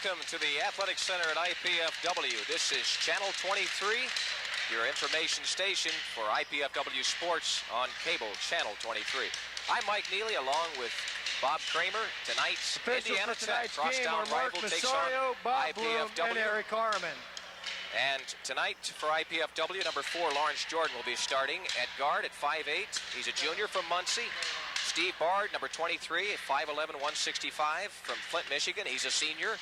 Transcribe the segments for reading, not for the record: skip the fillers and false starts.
welcome to the Athletic Center at IPFW. This is Channel 23, your information station for IPFW Sports on cable, Channel 23. I'm Mike Neely along with Bob Kramer. Tonight's Indiana Tech crosstown rival takes on Bob IPFW. Bloom, and Eric Harmon. And tonight for IPFW, number 4, Lawrence Jordan will be starting at guard at 5'8". He's a junior from Muncie. Steve Bard, number 23, at 5'11", 165 from Flint, Michigan. He's a senior.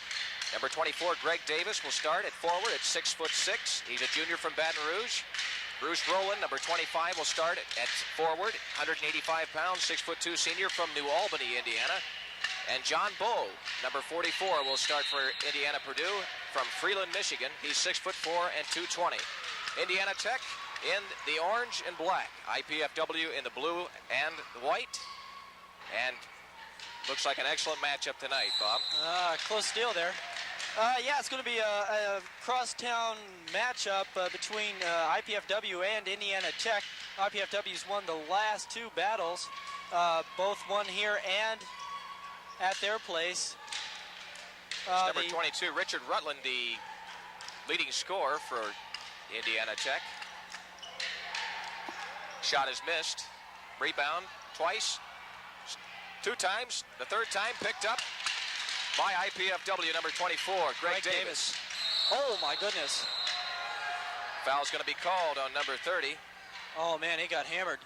Number 24, Greg Davis, will start at forward at 6'6". He's a junior from Baton Rouge. Bruce Rowland, number 25, will start at forward, 185 pounds, 6'2", senior from New Albany, Indiana. And John Bowe, number 44, will start for Indiana Purdue from Freeland, Michigan. He's 6'4" and 220. Indiana Tech in the orange and black. IPFW in the blue and the white. And looks like an excellent matchup tonight, Bob. Close deal there. Yeah, it's going to be a crosstown matchup between IPFW and Indiana Tech. IPFW's won the last 2 battles, both won here and at their place. Number 22, Richard Rutland, the leading scorer for Indiana Tech. Shot is missed. Rebound twice. 2 times. The 3rd time picked up by IPFW, number 24, Greg Davis. Oh, my goodness. Foul's going to be called on number 30. Oh, man, he got hammered.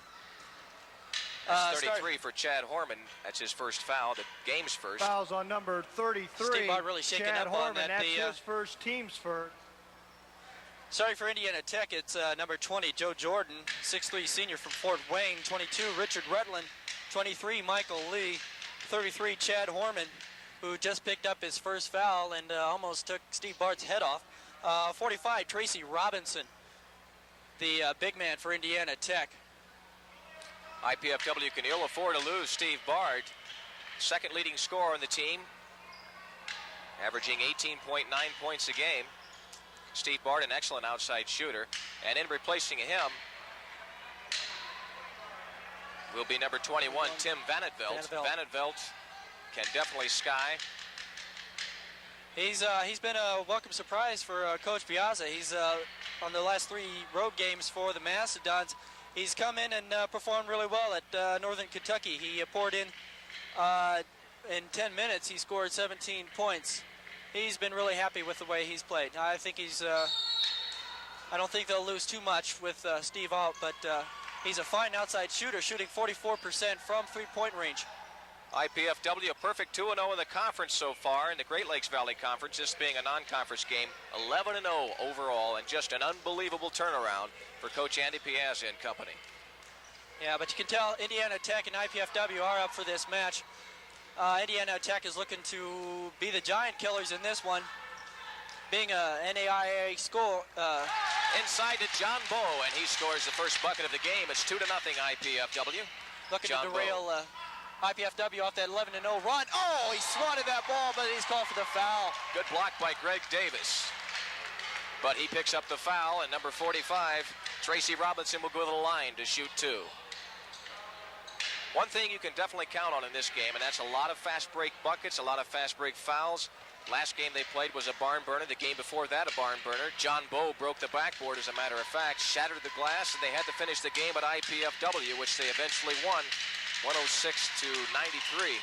That's 33 for Chad Horman. That's his first foul, the game's first. Fouls on number 33. Steve Bard really shaking Chad up Horman, on that. that's his first, team's first. Sorry for Indiana Tech. It's number 20, Joe Jordan, 6'3", senior from Fort Wayne. 22, Richard Rutland. 23, Michael Lee. 33, Chad Horman, who just picked up his first foul and almost took Steve Bard's head off. 45, Tracy Robinson, the big man for Indiana Tech. IPFW can ill afford to lose Steve Bard, second leading scorer on the team, averaging 18.9 points a game. Steve Bard, an excellent outside shooter. And in replacing him will be number 21, Tim Vanetveldt. Vanetveldt can definitely sky. He's been a welcome surprise for Coach Piazza. He's on the last 3 road games for the Mastodons. He's come in and performed really well at Northern Kentucky. He poured in 10 minutes. He scored 17 points. He's been really happy with the way he's played. I think I don't think they'll lose too much with Steve out, but he's a fine outside shooter, shooting 44% from 3-point range. IPFW a perfect 2-0 in the conference so far in the Great Lakes Valley Conference, this being a non-conference game. 11-0 overall, and just an unbelievable turnaround for Coach Andy Piazza and company. Yeah, but you can tell Indiana Tech and IPFW are up for this match. Indiana Tech is looking to be the giant killers in this one, being a NAIA score. Inside to John Bowe, and he scores the first bucket of the game. It's 2-0 IPFW. Looking John to derail IPFW off that 11-0 run. Oh, he swatted that ball, but he's called for the foul. Good block by Greg Davis. But he picks up the foul, and number 45, Tracy Robinson, will go to the line to shoot 2. One thing you can definitely count on in this game, and that's a lot of fast break buckets, a lot of fast break fouls. Last game they played was a barn burner. The game before that, a barn burner. John Bowe broke the backboard, as a matter of fact, shattered the glass, and they had to finish the game at IPFW, which they eventually won, 106-93.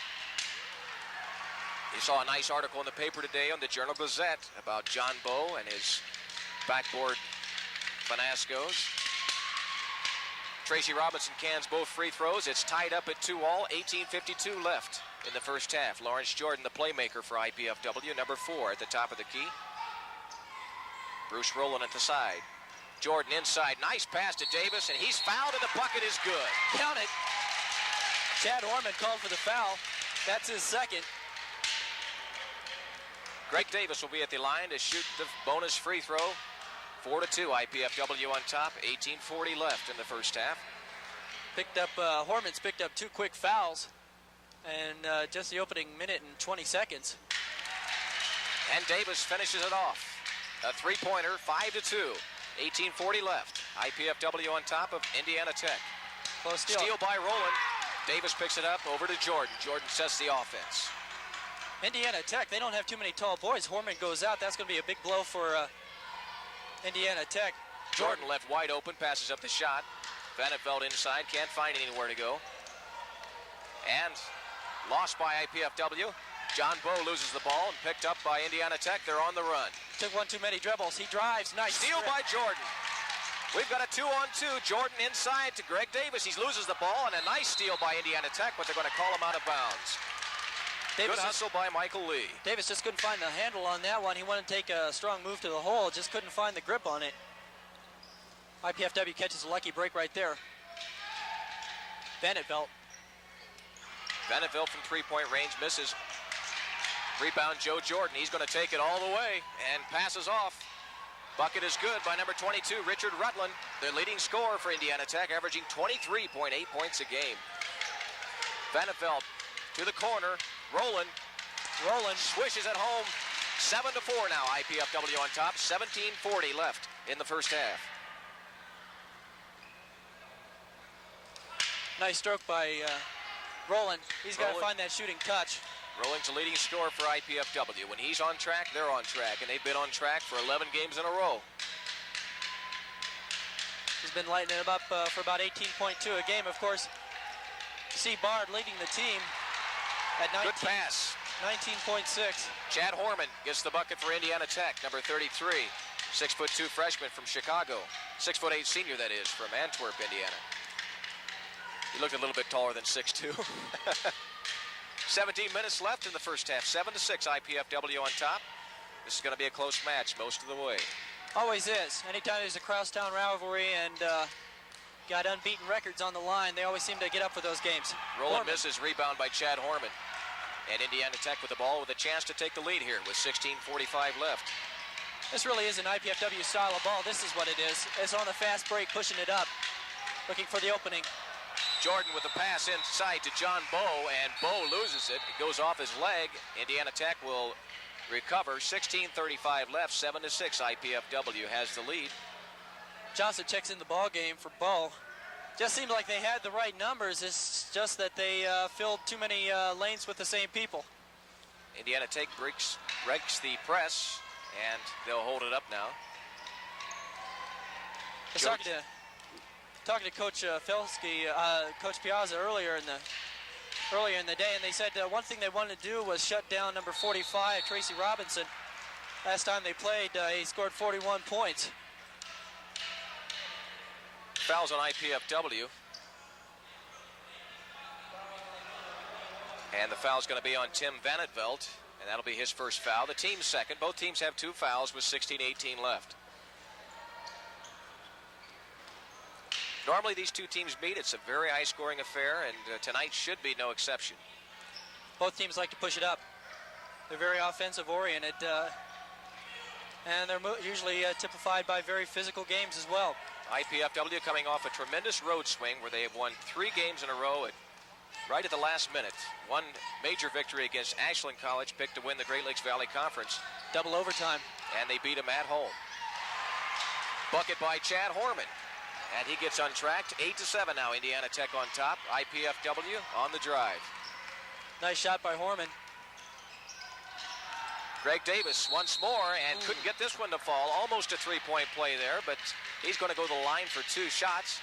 You saw a nice article in the paper today on the Journal-Gazette about John Bowe and his backboard finascos. Tracy Robinson cans both free throws. It's tied up at 2-all, 18:52 left in the first half. Lawrence Jordan, the playmaker for IPFW, number 4 at the top of the key. Bruce Rowland at the side. Jordan inside, nice pass to Davis, and he's fouled, and the bucket is good. Count it. Chad Horman called for the foul. That's his second. Greg Davis will be at the line to shoot the bonus free throw. 4-2, IPFW on top, 18:40 left in the first half. Horman's picked up 2 quick fouls, and just the opening minute and 20 seconds. And Davis finishes it off. A 3-pointer, 5-2, 18:40 left. IPFW on top of Indiana Tech. Close steal. Steal by Rowland. Davis picks it up over to Jordan. Jordan sets the offense. Indiana Tech, they don't have too many tall boys. Horman goes out. That's going to be a big blow for Indiana Tech. Jordan left wide open, passes up the shot. Vanderveld inside, can't find anywhere to go. And lost by IPFW. John Bowe loses the ball and picked up by Indiana Tech. They're on the run. Took one too many dribbles. He drives. Nice steal by Jordan. We've got a 2-on-2. Jordan inside to Greg Davis. He loses the ball, and a nice steal by Indiana Tech, but they're going to call him out of bounds. Good hustle by Michael Lee. Davis just couldn't find the handle on that one. He wanted to take a strong move to the hole, just couldn't find the grip on it. IPFW catches a lucky break right there. Vanderveld. Vanderveld from three-point range misses. Rebound Joe Jordan. He's going to take it all the way and passes off. Bucket is good by number 22, Richard Rutland, the leading scorer for Indiana Tech, averaging 23.8 points a game. Vanderveld to the corner. Roland swishes it home. 7-4 now. IPFW on top. 17:40 left in the first half. Nice stroke by Roland. He's got to find that shooting touch. Roland's the leading scorer for IPFW. When he's on track, they're on track, and they've been on track for 11 games in a row. He's been lighting it up for about 18.2 a game. Of course, C. Bard leading the team at 19. Good pass. 19.6. Chad Horman gets the bucket for Indiana Tech, number 33. 6'2" freshman from Chicago. 6'8" senior, that is, from Antwerp, Indiana. He looked a little bit taller than 6'2". 17 minutes left in the first half. 7-6, IPFW on top. This is going to be a close match most of the way. Always is. Anytime there's a crosstown rivalry and got unbeaten records on the line, they always seem to get up for those games. Roland misses, rebound by Chad Horman. And Indiana Tech with the ball with a chance to take the lead here with 16:45 left. This really is an IPFW style of ball. This is what it is. It's on the fast break, pushing it up, looking for the opening. Jordan with a pass inside to John Bowe, and Bowe loses it. It goes off his leg. Indiana Tech will recover. 16:35 left, 7-6. IPFW has the lead. Johnson checks in the ball game for Bowe. Just seemed like they had the right numbers. It's just that they filled too many lanes with the same people. Indiana Tech breaks the press, and they'll hold it up now. Talking to Coach Felsky, Coach Piazza earlier in the day, and they said one thing they wanted to do was shut down number 45, Tracy Robinson. Last time they played, he scored 41 points. Fouls on IPFW. And the foul's going to be on Tim Vanderveld, and that'll be his first foul. The team's second. Both teams have 2 fouls with 16:18 left. Normally these two teams meet. It's a very high-scoring affair, and tonight should be no exception. Both teams like to push it up. They're very offensive-oriented, and they're usually typified by very physical games as well. IPFW coming off a tremendous road swing where they have won 3 games in a row right at the last minute. One major victory against Ashland College, picked to win the Great Lakes Valley Conference. Double overtime. And they beat them at home. Bucket by Chad Horman. And he gets untracked. 8-7 now, Indiana Tech on top. IPFW on the drive. Nice shot by Horman. Greg Davis once more, and couldn't get this one to fall. Almost a 3-point play there, but he's going to go to the line for 2 shots.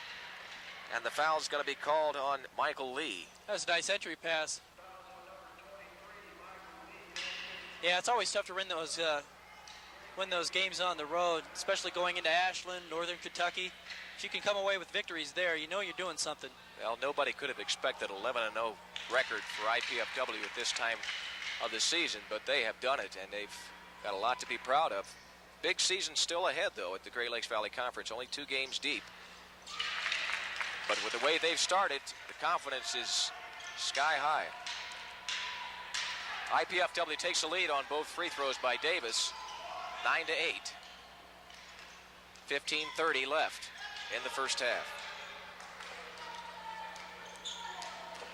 And the foul's going to be called on Michael Lee. That was a nice entry pass. Yeah, it's always tough to win those games on the road, especially going into Ashland, Northern Kentucky. If you can come away with victories there, you know you're doing something. Well, nobody could have expected 11-0 record for IPFW at this time of the season, but they have done it, and they've got a lot to be proud of. Big season still ahead, though, at the Great Lakes Valley Conference, only 2 games deep. But with the way they've started, the confidence is sky high. IPFW takes the lead on both free throws by Davis, 9-8. 15:30 left in the first half.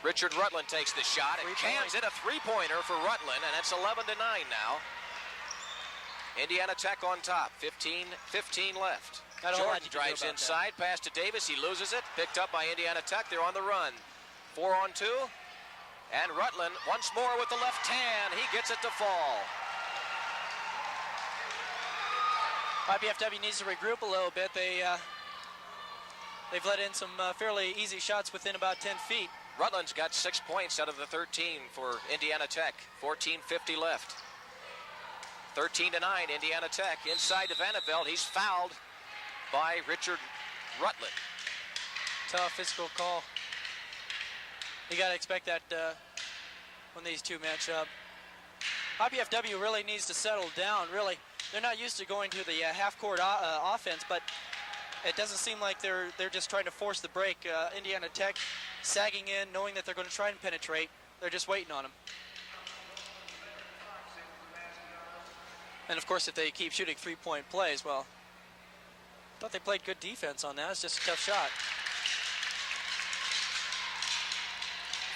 Richard Rutland takes the shot and cans in a 3-pointer for Rutland, and it's 11-9 now. Indiana Tech on top, 15 left. Jordan drives inside, pass to Davis, he loses it, picked up by Indiana Tech, they're on the run. 4-on-2, And Rutland once more with the left hand. He gets it to fall. IPFW needs to regroup a little bit. They've let in some fairly easy shots within about 10 feet. Rutland's got 6 points out of the 13 for Indiana Tech. 14:50 left. 13-9, Indiana Tech. Inside to Vanderveld. He's fouled by Richard Rutland. Tough physical call. You got to expect that when these two match up. IPFW really needs to settle down, really. They're not used to going to the half-court offense, but it doesn't seem like they're just trying to force the break. Indiana Tech sagging in, knowing that they're going to try and penetrate. They're just waiting on them. And of course, if they keep shooting three-point plays, well, I thought they played good defense on that. It's just a tough shot.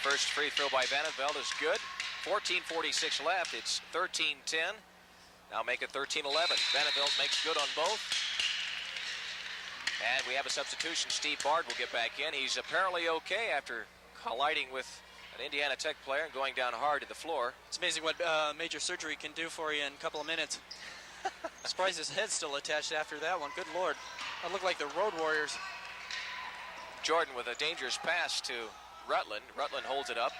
First free throw by Vanderveld is good. 14:46 left. It's 13-10. Now make it 13-11. Vanderveld makes good on both. And we have a substitution. Steve Bard will get back in. He's apparently okay after colliding with an Indiana Tech player and going down hard to the floor. It's amazing what major surgery can do for you in a couple of minutes. I'm surprised his head's still attached after that one. Good Lord. That looked like the Road Warriors. Jordan with a dangerous pass to Rutland. Rutland holds it up.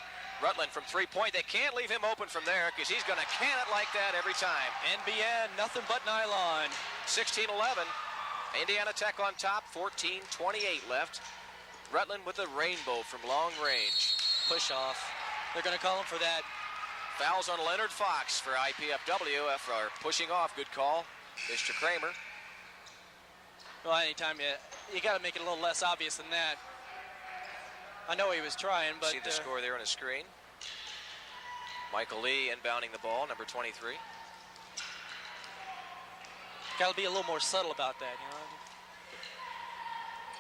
Rutland from three-point. They can't leave him open from there because he's going to can it like that every time. NBN, nothing but nylon. 16-11. Indiana Tech on top. 14:28 left. Rutland with a rainbow from long range. Push off. They're going to call him for that. Fouls on Leonard Fox for IPFW for pushing off. Good call, Mr. Kramer. Well, anytime you got to make it a little less obvious than that. I know he was trying, but... See the score there on the screen. Michael Lee inbounding the ball, number 23. Got to be a little more subtle about that, you know.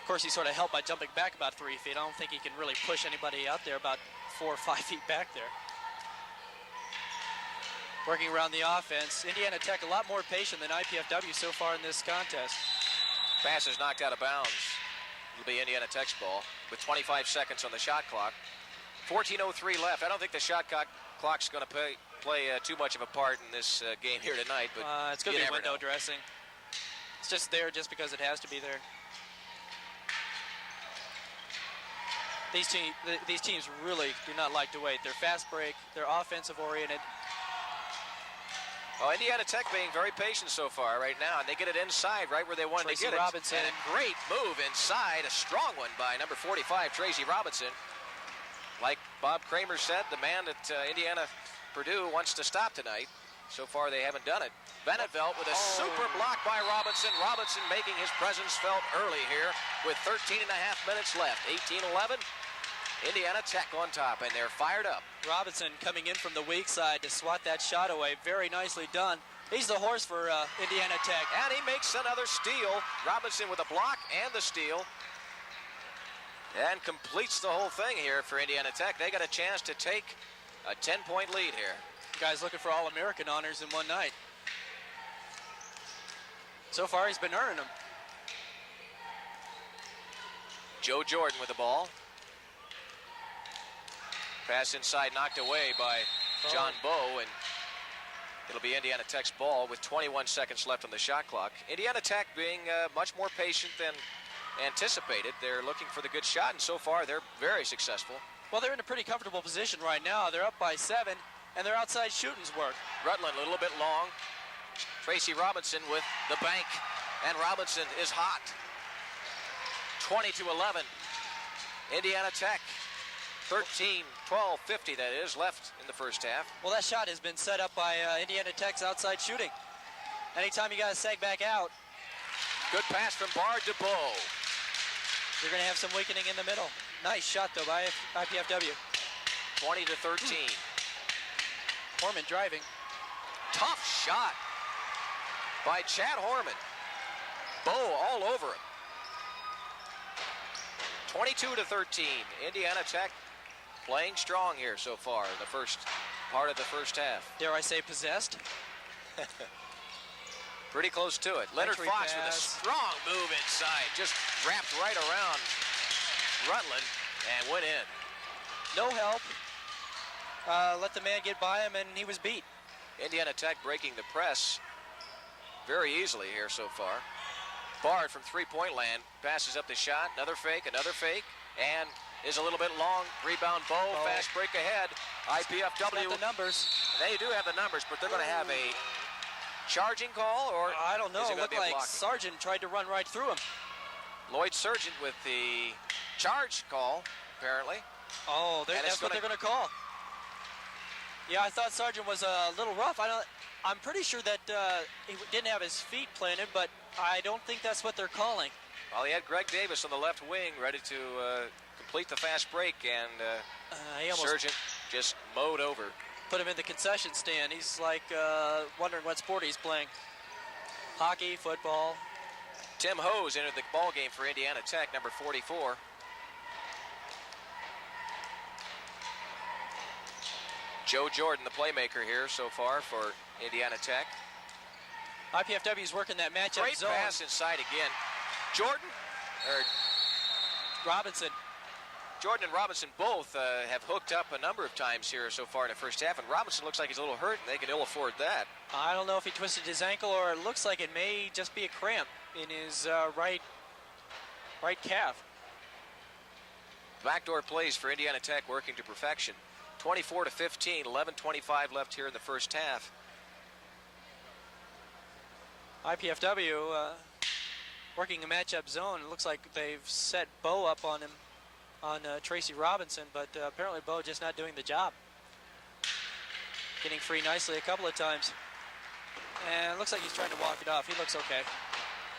Of course, he's sort of helped by jumping back about 3 feet. I don't think he can really push anybody out there about 4 or 5 feet back there. Working around the offense. Indiana Tech a lot more patient than IPFW so far in this contest. Pass is knocked out of bounds. It'll be Indiana Tech's ball with 25 seconds on the shot clock. 14:03 left. I don't think the shot clock's going to play too much of a part in this game here tonight. But it's going to be window dressing. It's just there just because it has to be there. These teams really do not like to wait. They're fast break. They're offensive oriented. Well, Indiana Tech being very patient so far right now, and they get it inside right where they wanted to get it. Robinson. And a great move inside, a strong one by number 45, Tracy Robinson. Like Bob Kramer said, the man that Indiana Purdue wants to stop tonight. So far, they haven't done it. Vanderveld with a super block by Robinson. Robinson making his presence felt early here with 13 and a half minutes left. 18-11. Indiana Tech on top, and they're fired up. Robinson coming in from the weak side to swat that shot away. Very nicely done. He's the horse for Indiana Tech. And he makes another steal. Robinson with a block and the steal. And completes the whole thing here for Indiana Tech. They got a chance to take a 10-point lead here. Guy's looking for All-American honors in one night. So far, he's been earning them. Joe Jordan with the ball. Pass inside, knocked away by John Bowe, and it'll be Indiana Tech's ball with 21 seconds left on the shot clock. Indiana Tech being much more patient than anticipated. They're looking for the good shot, and so far they're very successful. Well, they're in a pretty comfortable position right now. They're up by 7, and their outside shooting's work. Rutland a little bit long. Tracy Robinson with the bank, and Robinson is hot. 20-11. Indiana Tech. 13, 12, 50 that is left in the first half. Well, that shot has been set up by Indiana Tech's outside shooting. Anytime you got to sag back out. Good pass from Bard to Bowe. You're going to have some weakening in the middle. Nice shot, though, by IPFW. 20-13. Horman driving. Tough shot by Chad Horman. Bowe all over him. 22-13. Indiana Tech playing strong here so far in the first part of the first half. Dare I say possessed? Pretty close to it. Leonard Fox with a strong move inside. Just wrapped right around Rutland and went in. No help. let the man get by him, and he was beat. Indiana Tech breaking the press very easily here so far. Bard from three-point land passes up the shot. Another fake, and is a little bit long. Rebound, Bo. Fast break ahead. IPFW. Got the numbers. They do have the numbers, but they're going to have a charging call, or I don't know. It It looked like Sargent tried to run right through him. Lloyd Sargent with the charge call, apparently. Oh, that's what they're going to call. Yeah, I thought Sargent was a little rough. I'm pretty sure that he didn't have his feet planted, but I don't think that's what they're calling. Well, he had Greg Davis on the left wing ready to complete the fast break, and Sargent just mowed over. Put him in the concession stand. He's like wondering what sport he's playing. Hockey, football. Tim Hose entered the ball game for Indiana Tech, number 44. Joe Jordan, the playmaker here so far for Indiana Tech. IPFW is working that matchup Great zone. pass inside again. Jordan and Robinson both have hooked up a number of times here so far in the first half, and Robinson looks like he's a little hurt, and they can ill afford that. I don't know if he twisted his ankle, or it looks like it may just be a cramp in his right calf. Backdoor plays for Indiana Tech working to perfection. 24-15, 11:25 left here in the first half. IPFW working a matchup zone. It looks like they've set Bo up on him, on Tracy Robinson, but apparently Bo just not doing the job. Getting free nicely a couple of times. And it looks like he's trying to walk it off. He looks okay.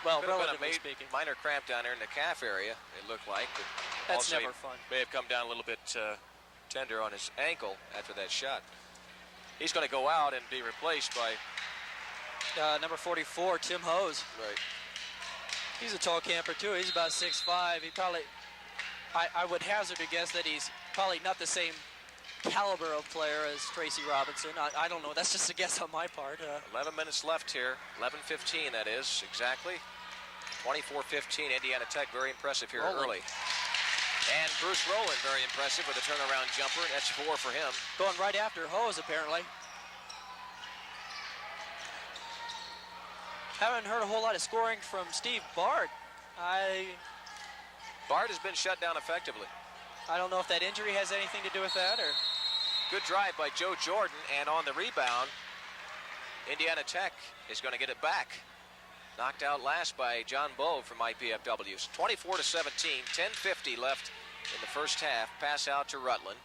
Well, relatively speaking. Minor cramp down there in the calf area, it looked like. But that's also never fun. May have come down a little bit tender on his ankle after that shot. He's going to go out and be replaced by number 44, Tim Hose. Right. He's a tall camper too. He's about 6'5". He probably, I would hazard a guess that he's probably not the same caliber of player as Tracy Robinson. I don't know. That's just a guess on my part. 11 minutes left here. 11:15, that is, exactly. 24-15, Indiana Tech, very impressive here early. And Bruce Rowland, very impressive with a turnaround jumper. That's 4 for him. Going right after Hose, apparently. Haven't heard a whole lot of scoring from Steve Bard. Bard has been shut down effectively. I don't know if that injury has anything to do with that, or... Good drive by Joe Jordan, and on the rebound, Indiana Tech is going to get it back. Knocked out last by John Bowe from IPFW. 24-17, 10:50 left in the first half. Pass out to Rutland.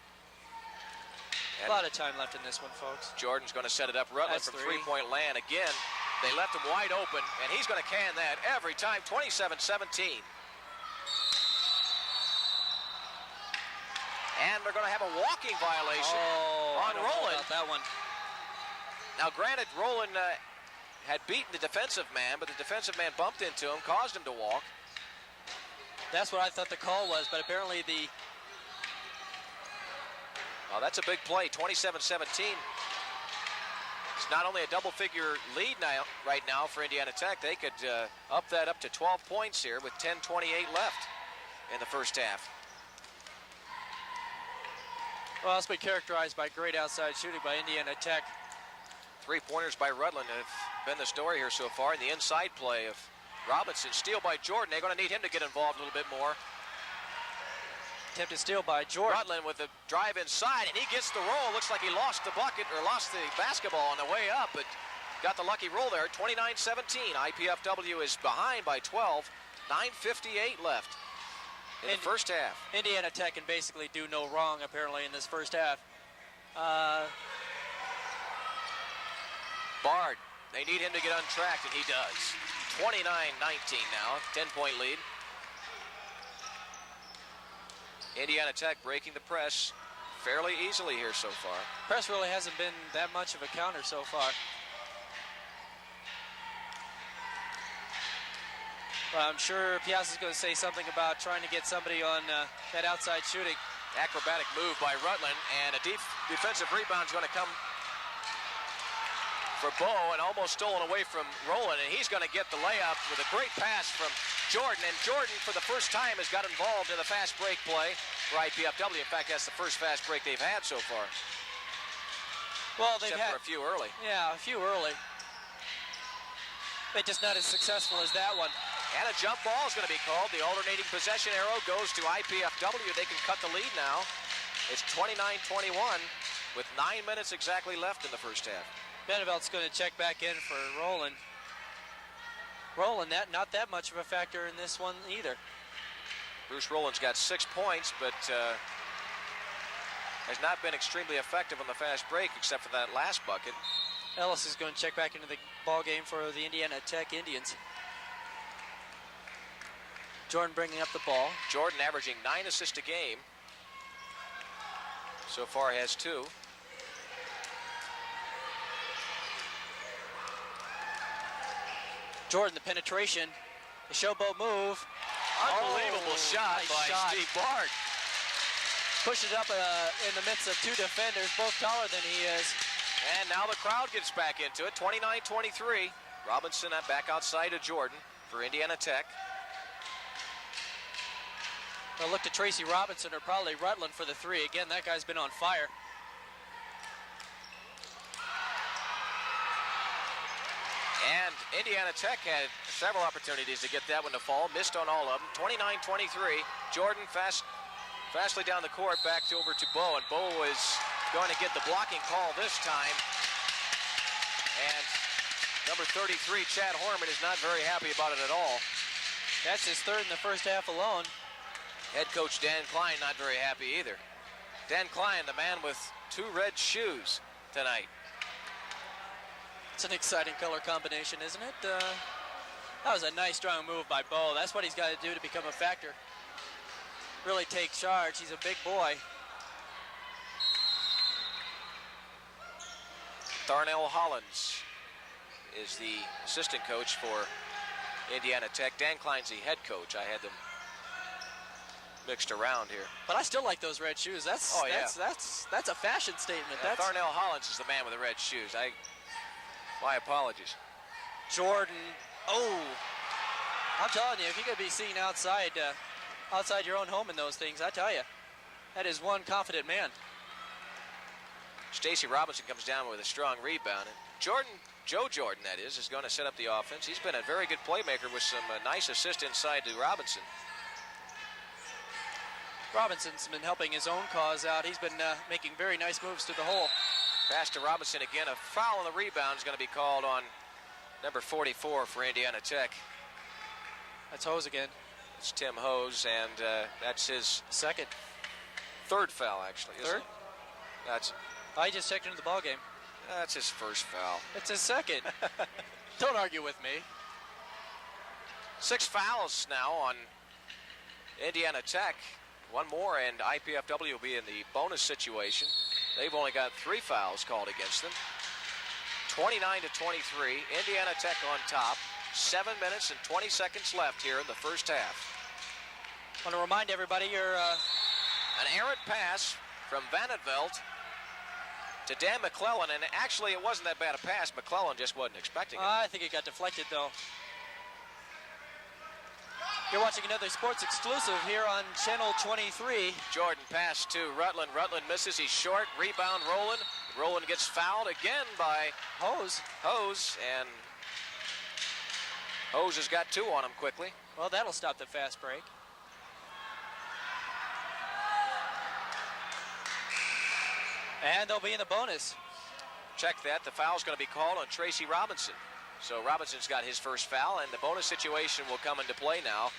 And a lot of time left in this one, folks. Jordan's going to set it up. Rutland from three-point land again. They left him wide open, and he's going to can that every time. 27-17. And they're going to have a walking violation on Rowland. About that one. Now, granted, Rowland had beaten the defensive man, but the defensive man bumped into him, caused him to walk. That's what I thought the call was, but apparently the... Well, that's a big play, 27-17. It's not only a double-figure lead now, right now for Indiana Tech. They could up that up to 12 points here with 10:28 left in the first half. Well, it's been characterized by great outside shooting by Indiana Tech. 3-pointers by Rutland have been the story here so far. And the inside play of Robinson. Steal by Jordan. They're going to need him to get involved a little bit more. Attempted steal by Jordan. Rutland with the drive inside, and he gets the roll. Looks like he lost the bucket, or lost the basketball on the way up, but got the lucky roll there. 29-17. IPFW is behind by 12. 9:58 left in the first half. Indiana Tech can basically do no wrong, apparently, in this first half. Bard, they need him to get untracked, and he does. 29-19 now, 10-point lead. Indiana Tech breaking the press fairly easily here so far. Press really hasn't been that much of a counter so far. Well, I'm sure Piazza's going to say something about trying to get somebody on that outside shooting. Acrobatic move by Rutland, and a defensive rebound is going to come for Bowe, and almost stolen away from Rowland, and he's going to get the layup with a great pass from Jordan, and Jordan for the first time has got involved in the fast break play for IPFW. In fact, that's the first fast break they've had so far. Well, they've except had for a few early. Yeah, a few early. They're just not as successful as that one. And a jump ball is going to be called. The alternating possession arrow goes to IPFW. They can cut the lead now. It's 29-21 with 9 minutes exactly left in the first half. Benevelt's going to check back in for Roland. Roland, not that much of a factor in this one either. Bruce Rowland's got 6 points, but has not been extremely effective on the fast break except for that last bucket. Ellis is going to check back into the ball game for the Indiana Tech Indians. Jordan bringing up the ball. Jordan averaging 9 assists a game. So far has 2. Jordan, the penetration, the showboat move. Unbelievable shot nice by shot. Steve Bard. Pushes it up in the midst of 2 defenders, both taller than he is. And now the crowd gets back into it. 29-23. Robinson back outside of Jordan for Indiana Tech. They'll look to Tracy Robinson or probably Rutland for the 3. Again, that guy's been on fire. And Indiana Tech had several opportunities to get that one to fall. Missed on all of them. 29-23. Jordan fastly down the court, back over to Bo. And Bo is going to get the blocking call this time. And number 33, Chad Horman, is not very happy about it at all. That's his 3rd in the first half alone. Head coach Dan Klein not very happy either. Dan Klein, the man with 2 red shoes tonight. It's an exciting color combination, isn't it? That was a nice, strong move by Bo. That's what he's got to do to become a factor. Really take charge. He's a big boy. Darnell Hollins is the assistant coach for Indiana Tech. Dan Klein's the head coach. I had them mixed around here. But I still like those red shoes. That's a fashion statement. Yeah, Darnell Hollins is the man with the red shoes. My apologies. Jordan. Oh, I'm telling you, if you could be seen outside your own home in those things, I tell you, that is one confident man. Stacy Robinson comes down with a strong rebound. And Joe Jordan, that is going to set up the offense. He's been a very good playmaker with some nice assists inside to Robinson. Robinson's been helping his own cause out. He's been making very nice moves to the hole. Pass to Robinson again. A foul on the rebound is going to be called on number 44 for Indiana Tech. That's Hose again. It's Tim Hose, and that's his 3rd foul, actually. Third? I just checked into the ball game. That's his first foul. It's his 2nd. Don't argue with me. 6 fouls now on Indiana Tech. 1 more, and IPFW will be in the bonus situation. They've only got 3 fouls called against them. 29-23. Indiana Tech on top. 7 minutes and 20 seconds left here in the first half. I want to remind everybody an errant pass from Vandenveld to Dan McClellan, and actually it wasn't that bad a pass. McClellan just wasn't expecting it. I think it got deflected, though. You're watching another sports exclusive here on Channel 23. Jordan pass to Rutland. Rutland misses. He's short. Rebound, Rowland. Rowland gets fouled again by Hose. And Hose has got 2 on him quickly. Well, that'll stop the fast break. And they'll be in the bonus. Check that. The foul's going to be called on Tracy Robinson. So Robinson's got his first foul, and the bonus situation will come into play now.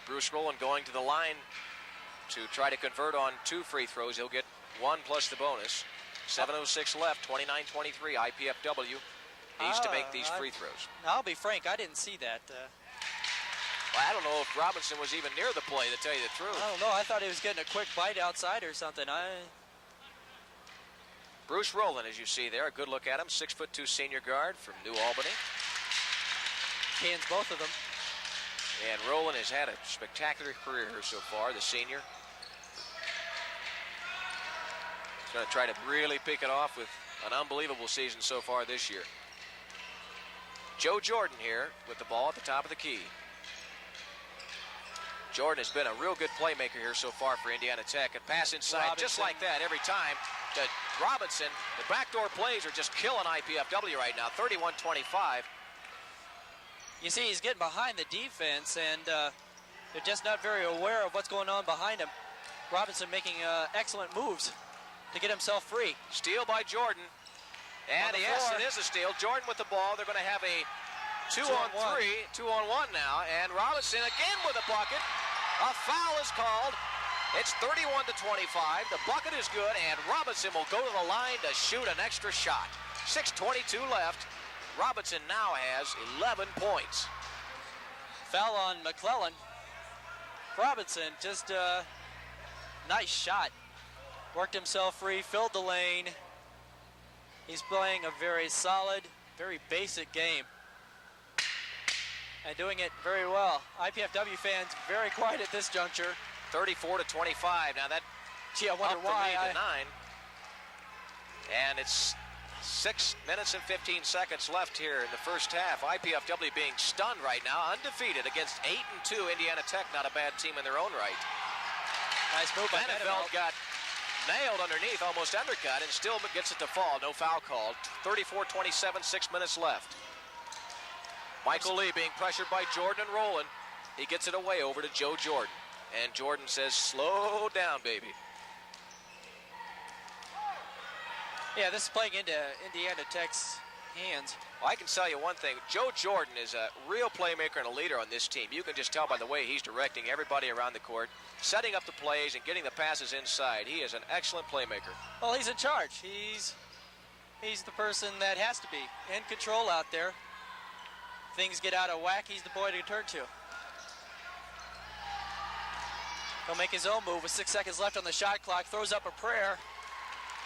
Bruce Rowland going to the line to try to convert on 2 free throws. He'll get 1 plus the bonus. 7:06 left, 29-23. IPFW needs to make these free throws. I'll be frank, I didn't see that. Well, I don't know if Robinson was even near the play, to tell you the truth. I don't know. I thought he was getting a quick bite outside or something. Bruce Rowland, as you see there, a good look at him. 6'2" senior guard from New Albany. Cans both of them. And Rowland has had a spectacular career here so far, the senior. He's going to try to really pick it off with an unbelievable season so far this year. Joe Jordan here with the ball at the top of the key. Jordan has been a real good playmaker here so far for Indiana Tech. And pass inside just like that every time to Robinson. The backdoor plays are just killing IPFW right now, 31-25. You see, he's getting behind the defense, and they're just not very aware of what's going on behind him. Robinson making excellent moves to get himself free. Steal by Jordan. And yes, it is a steal. Jordan with the ball. They're going to have a 2-on-3, 2-on-1 now. And Robinson again with a bucket. A foul is called. It's 31-25. The bucket is good, and Robinson will go to the line to shoot an extra shot. 6:22 left. Robinson now has 11 points. Foul on McClellan. Robinson, just a nice shot. Worked himself free, filled the lane. He's playing a very solid, very basic game. And doing it very well. IPFW fans very quiet at this juncture. 34-25. Now that, gee, I wonder why. 9. And it's 6 minutes and 15 seconds left here in the first half. IPFW being stunned right now, undefeated against 8-2 Indiana Tech. Not a bad team in their own right. Nice move by Vanderbilt. Got nailed underneath, almost undercut, and still gets it to fall. No foul called. 34-27, 6 minutes left. Michael Lee being pressured by Jordan and Rowland. He gets it away over to Joe Jordan. And Jordan says, slow down, baby. Yeah, this is playing into Indiana Tech's hands. Well, I can tell you one thing. Joe Jordan is a real playmaker and a leader on this team. You can just tell by the way he's directing everybody around the court, setting up the plays and getting the passes inside. He is an excellent playmaker. Well, he's in charge. He's the person that has to be in control out there. Things get out of whack, he's the boy to turn to. He'll make his own move with 6 seconds left on the shot clock, throws up a prayer.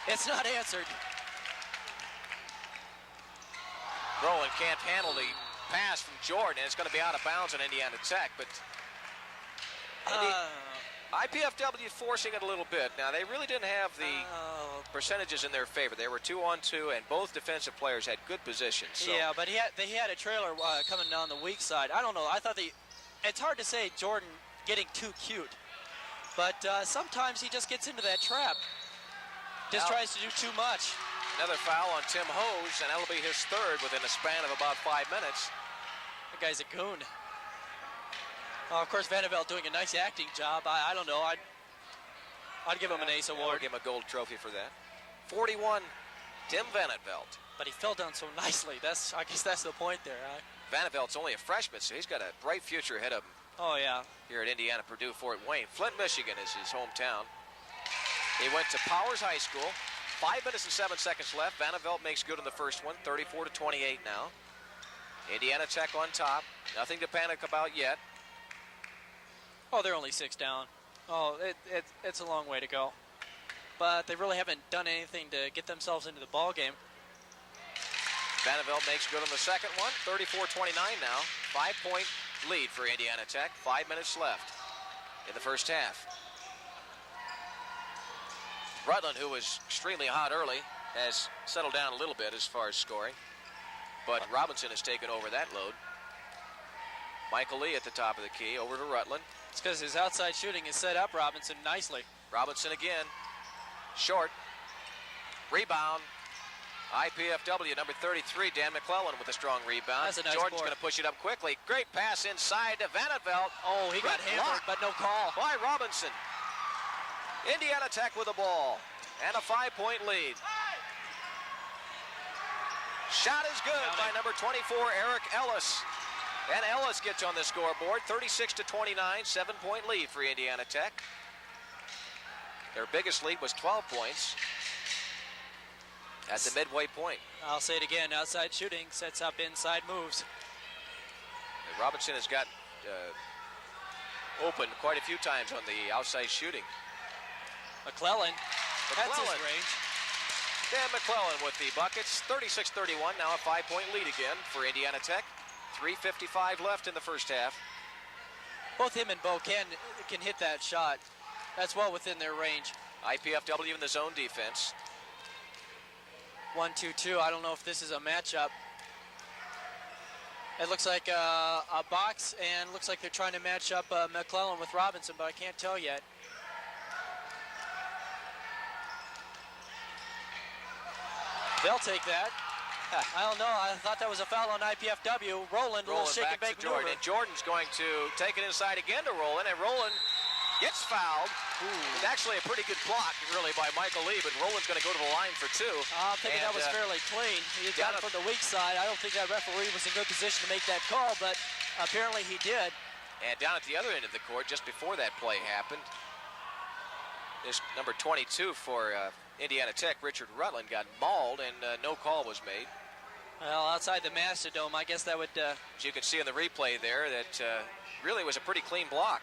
It's not answered. Rowland can't handle the pass from Jordan. It's going to be out of bounds on Indiana Tech, but IPFW forcing it a little bit. Now, they really didn't have the percentages in their favor. They were 2-on-2, and both defensive players had good positions. So. Yeah, but he had a trailer coming down the weak side. I don't know. I thought it's hard to say Jordan getting too cute, but sometimes he just gets into that trap. Just tries to do too much. Another foul on Tim Hose, and that'll be his third within a span of about 5 minutes. That guy's a goon. Of course, Vanderbilt doing a nice acting job. I don't know. I'd give him an ace award. I'll give him a gold trophy for that. 41, Tim Vanderbilt. But he fell down so nicely. I guess that's the point there. Vanderbilt's only a freshman, so he's got a bright future ahead of him. Oh, yeah. Here at Indiana, Purdue, Fort Wayne. Flint, Michigan is his hometown. He went to Powers High School. 5 minutes and 7 seconds left. Vanderbilt makes good on the first one, 34-28 now. Indiana Tech on top. Nothing to panic about yet. Oh, they're only 6 down. Oh, it's a long way to go. But they really haven't done anything to get themselves into the ball game. Vanderbilt makes good on the second one, 34-29 now. 5-point lead for Indiana Tech. 5 minutes left in the first half. Rutland, who was extremely hot early, has settled down a little bit as far as scoring. But Robinson has taken over that load. Michael Lee at the top of the key, over to Rutland. It's because his outside shooting is set up Robinson nicely. Robinson again, short. Rebound. IPFW, number 33, Dan McClellan with a strong rebound. That's a nice Jordan's board. going to push it up quickly. Great pass inside to Vanderbilt. Oh, he got hammered, but no call. By Robinson. Indiana Tech with the ball and a 5-point lead. Shot is good by number 24, Eric Ellis. And Ellis gets on the scoreboard, 36-29, 7-point lead for Indiana Tech. Their biggest lead was 12 points at the midway point. I'll say it again, outside shooting sets up inside moves. Robinson has got open quite a few times on the outside shooting. McClellan, that's his range. Dan McClellan with the buckets, 36-31, now a 5-point lead again for Indiana Tech. 3:55 left in the first half. Both him and Bo can hit that shot. That's well within their range. IPFW in the zone defense. 1-2-2. I don't know if this is a matchup. It looks like a box, and looks like they're trying to match up McClellan with Robinson, but I can't tell yet. They'll take that. I don't know. I thought that was a foul on IPFW. Roland, a little shake and bake Jordan. maneuver. And Jordan's going to take it inside again to Roland, and Roland gets fouled. It's actually a pretty good block, really, by Michael Lee, but Roland's going to go to the line for two. I'm thinking that was fairly clean. He got it from the weak side. I don't think that referee was in good position to make that call, but apparently he did. And down at the other end of the court, just before that play happened, this number 22 for Indiana Tech, Richard Rutland, got mauled, and no call was made. Well, outside the Mastodon, I guess that would... As you can see in the replay there, that really was a pretty clean block.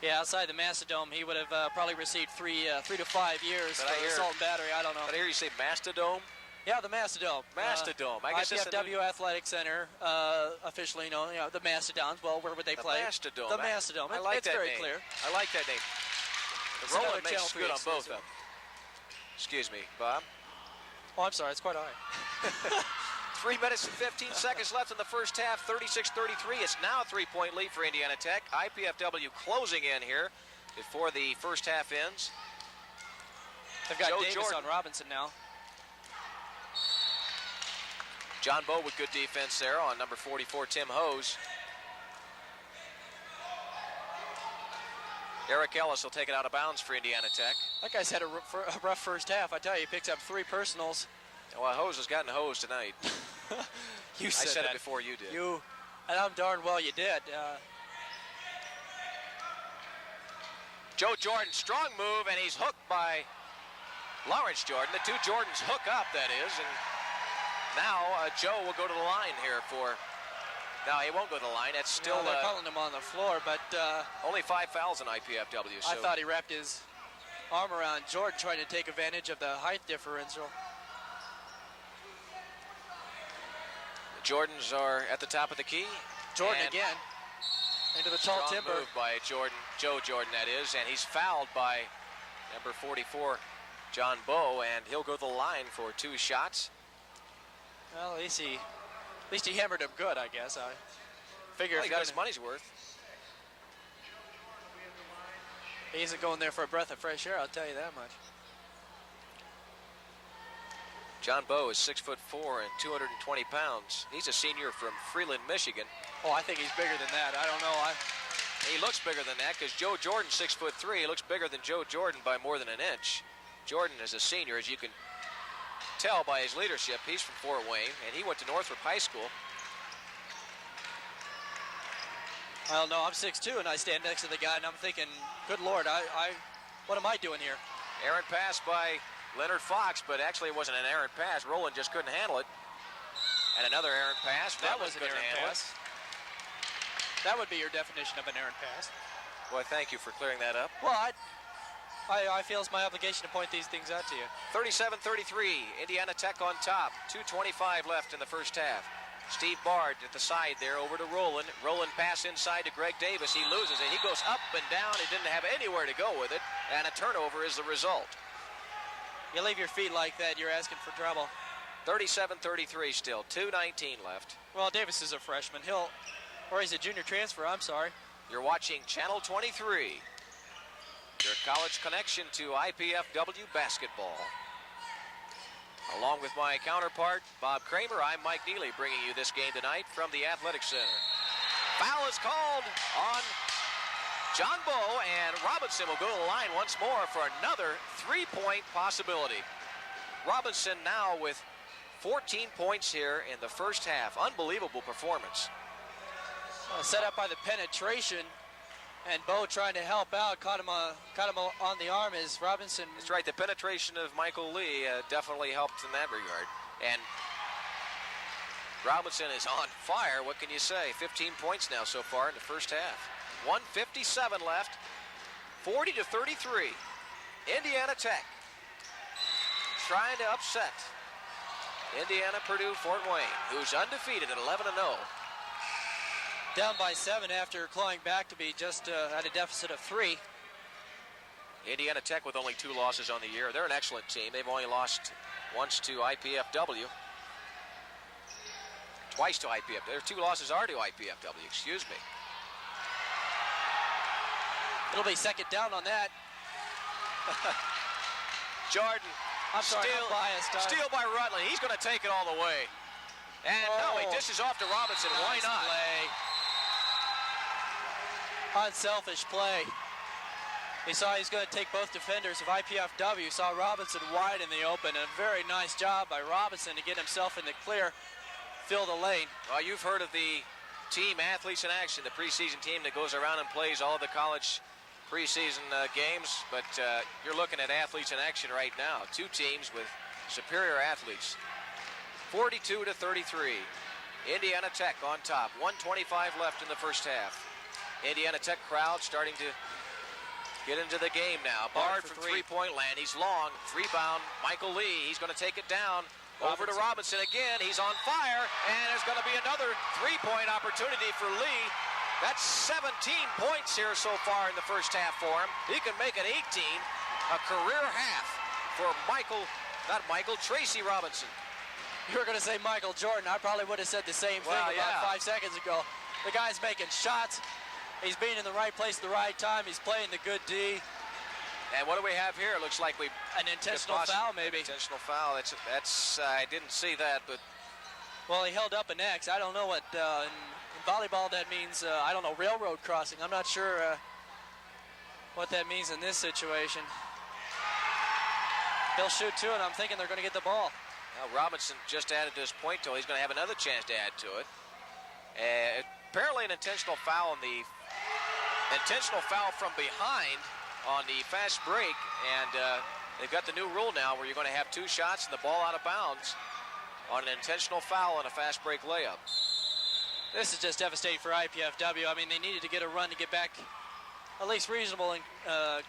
Yeah, outside the Mastodon, he would have probably received 3 to 5 years for assault and battery. I don't know. But I hear you say Mastodon? Yeah, the Mastodon. Mastodon. I guess IPFW Athletic Center, officially known, the Mastodons. Well, where would they play? Mastodon. The Mastodon. I like it's that very name. clear. I like that name. The Roland makes good on both of them. Excuse me, Bob. Oh, I'm sorry. It's quite all right. 3 minutes and 15 seconds left in the first half, 36-33. It's now a three-point lead for Indiana Tech. IPFW closing in here before the first half ends. They've got Davis on Robinson now. John Bowe with good defense there on number 44, Tim Hose. Eric Ellis will take it out of bounds for Indiana Tech. That guy's had a rough first half. I tell you, he picks up 3 personals. Well, Hose has gotten hosed tonight. I said it before you did. And I'm darn well you did. Joe Jordan, strong move, and he's hooked by Lawrence Jordan. The two Jordans hook up, that is, and now Joe will go to the line here for... No, he won't go to the line. That's still... they're calling him on the floor, but... only 5 fouls in IPFW. So. I thought he wrapped his arm around Jordan, trying to take advantage of the height differential. The Jordans are at the top of the key. Jordan again. Into the tall timber. Move by Jordan, Joe Jordan, that is, and he's fouled by number 44, John Bowe, and he'll go to the line for 2 shots. Well, at least he hammered him good, I guess. I figure he got his money's worth. He isn't going there for a breath of fresh air, I'll tell you that much. John Bowe is 6'4" and 220 pounds. He's a senior from Freeland, Michigan. Oh, I think he's bigger than that. I don't know. He looks bigger than that because Joe Jordan's 6'3". He looks bigger than Joe Jordan by more than an inch. Jordan is a senior, as you can tell by his leadership. He's from Fort Wayne, and he went to Northrop High School. I don't know. I'm 6'2", and I stand next to the guy, and I'm thinking, good Lord, what am I doing here? Errant pass by Leonard Fox, but actually it wasn't an errant pass. Roland just couldn't handle it. And another errant pass. That was an errant pass. That would be your definition of an errant pass. Well, thank you for clearing that up. Well, I feel it's my obligation to point these things out to you. 37-33, Indiana Tech on top. 2:25 left in the first half. Steve Bard at the side there over to Roland. Roland pass inside to Greg Davis. He loses it. He goes up and down. He didn't have anywhere to go with it, and a turnover is the result. You leave your feet like that, you're asking for trouble. 37-33 still. 2:19 left. Well, Davis is a freshman. He's a junior transfer, I'm sorry. You're watching Channel 23. Your college connection to IPFW basketball. Along with my counterpart, Bob Kramer, I'm Mike Neely, bringing you this game tonight from the Athletic Center. Foul is called on John Bowe, and Robinson will go to the line once more for another 3-point possibility. Robinson now with 14 points here in the first half. Unbelievable performance. Set up by the penetration, and Bowe trying to help out, caught him on the arm as Robinson. That's right, the penetration of Michael Lee definitely helped in that regard. And Robinson is on fire, what can you say? 15 points now so far in the first half. 1:57 left, 40-33. Indiana Tech trying to upset Indiana Purdue Fort Wayne, who's undefeated at 11-0. Down by 7 after clawing back to be just at a deficit of 3. Indiana Tech with only 2 losses on the year. They're an excellent team. They've only lost once to IPFW. Twice to IPFW. Their 2 losses are to IPFW, excuse me. It'll be second down on that. Jordan. I'm sorry, I'm biased. Steal by Rutland. He's going to take it all the way. And no, he dishes off to Robinson. Why not? Play. Unselfish play. He saw he's going to take both defenders of IPFW. Saw Robinson wide in the open. A very nice job by Robinson to get himself in the clear, fill the lane. Well, you've heard of the team Athletes in Action, the preseason team that goes around and plays all the college preseason games, but you're looking at Athletes in Action right now. 2 teams with superior athletes. 42-33. Indiana Tech on top. 1:25 left in the first half. Indiana Tech crowd starting to get into the game now. Bard from three-point land. He's long. Rebound, Michael Lee. He's going to take it down. Over to Robinson again. He's on fire, and there's going to be another three-point opportunity for Lee. That's 17 points here so far in the first half for him. He can make it 18, a career half for Tracy Robinson. You were going to say Michael Jordan. I probably would have said the same thing about 5 seconds ago. The guy's making shots. He's being in the right place at the right time. He's playing the good D. And what do we have here? It looks like an intentional foul, maybe. Intentional foul. That's I didn't see that, but well, he held up an X. I don't know what in volleyball that means. I don't know, railroad crossing. I'm not sure what that means in this situation. He'll shoot 2, and I'm thinking they're going to get the ball. Now, Robinson just added to his point total. He's going to have another chance to add to it. Apparently, an intentional foul from behind on the fast break, and they've got the new rule now where you're going to have 2 shots and the ball out of bounds on an intentional foul and a fast break layup. This is just devastating for IPFW. I mean, they needed to get a run to get back at least reasonable and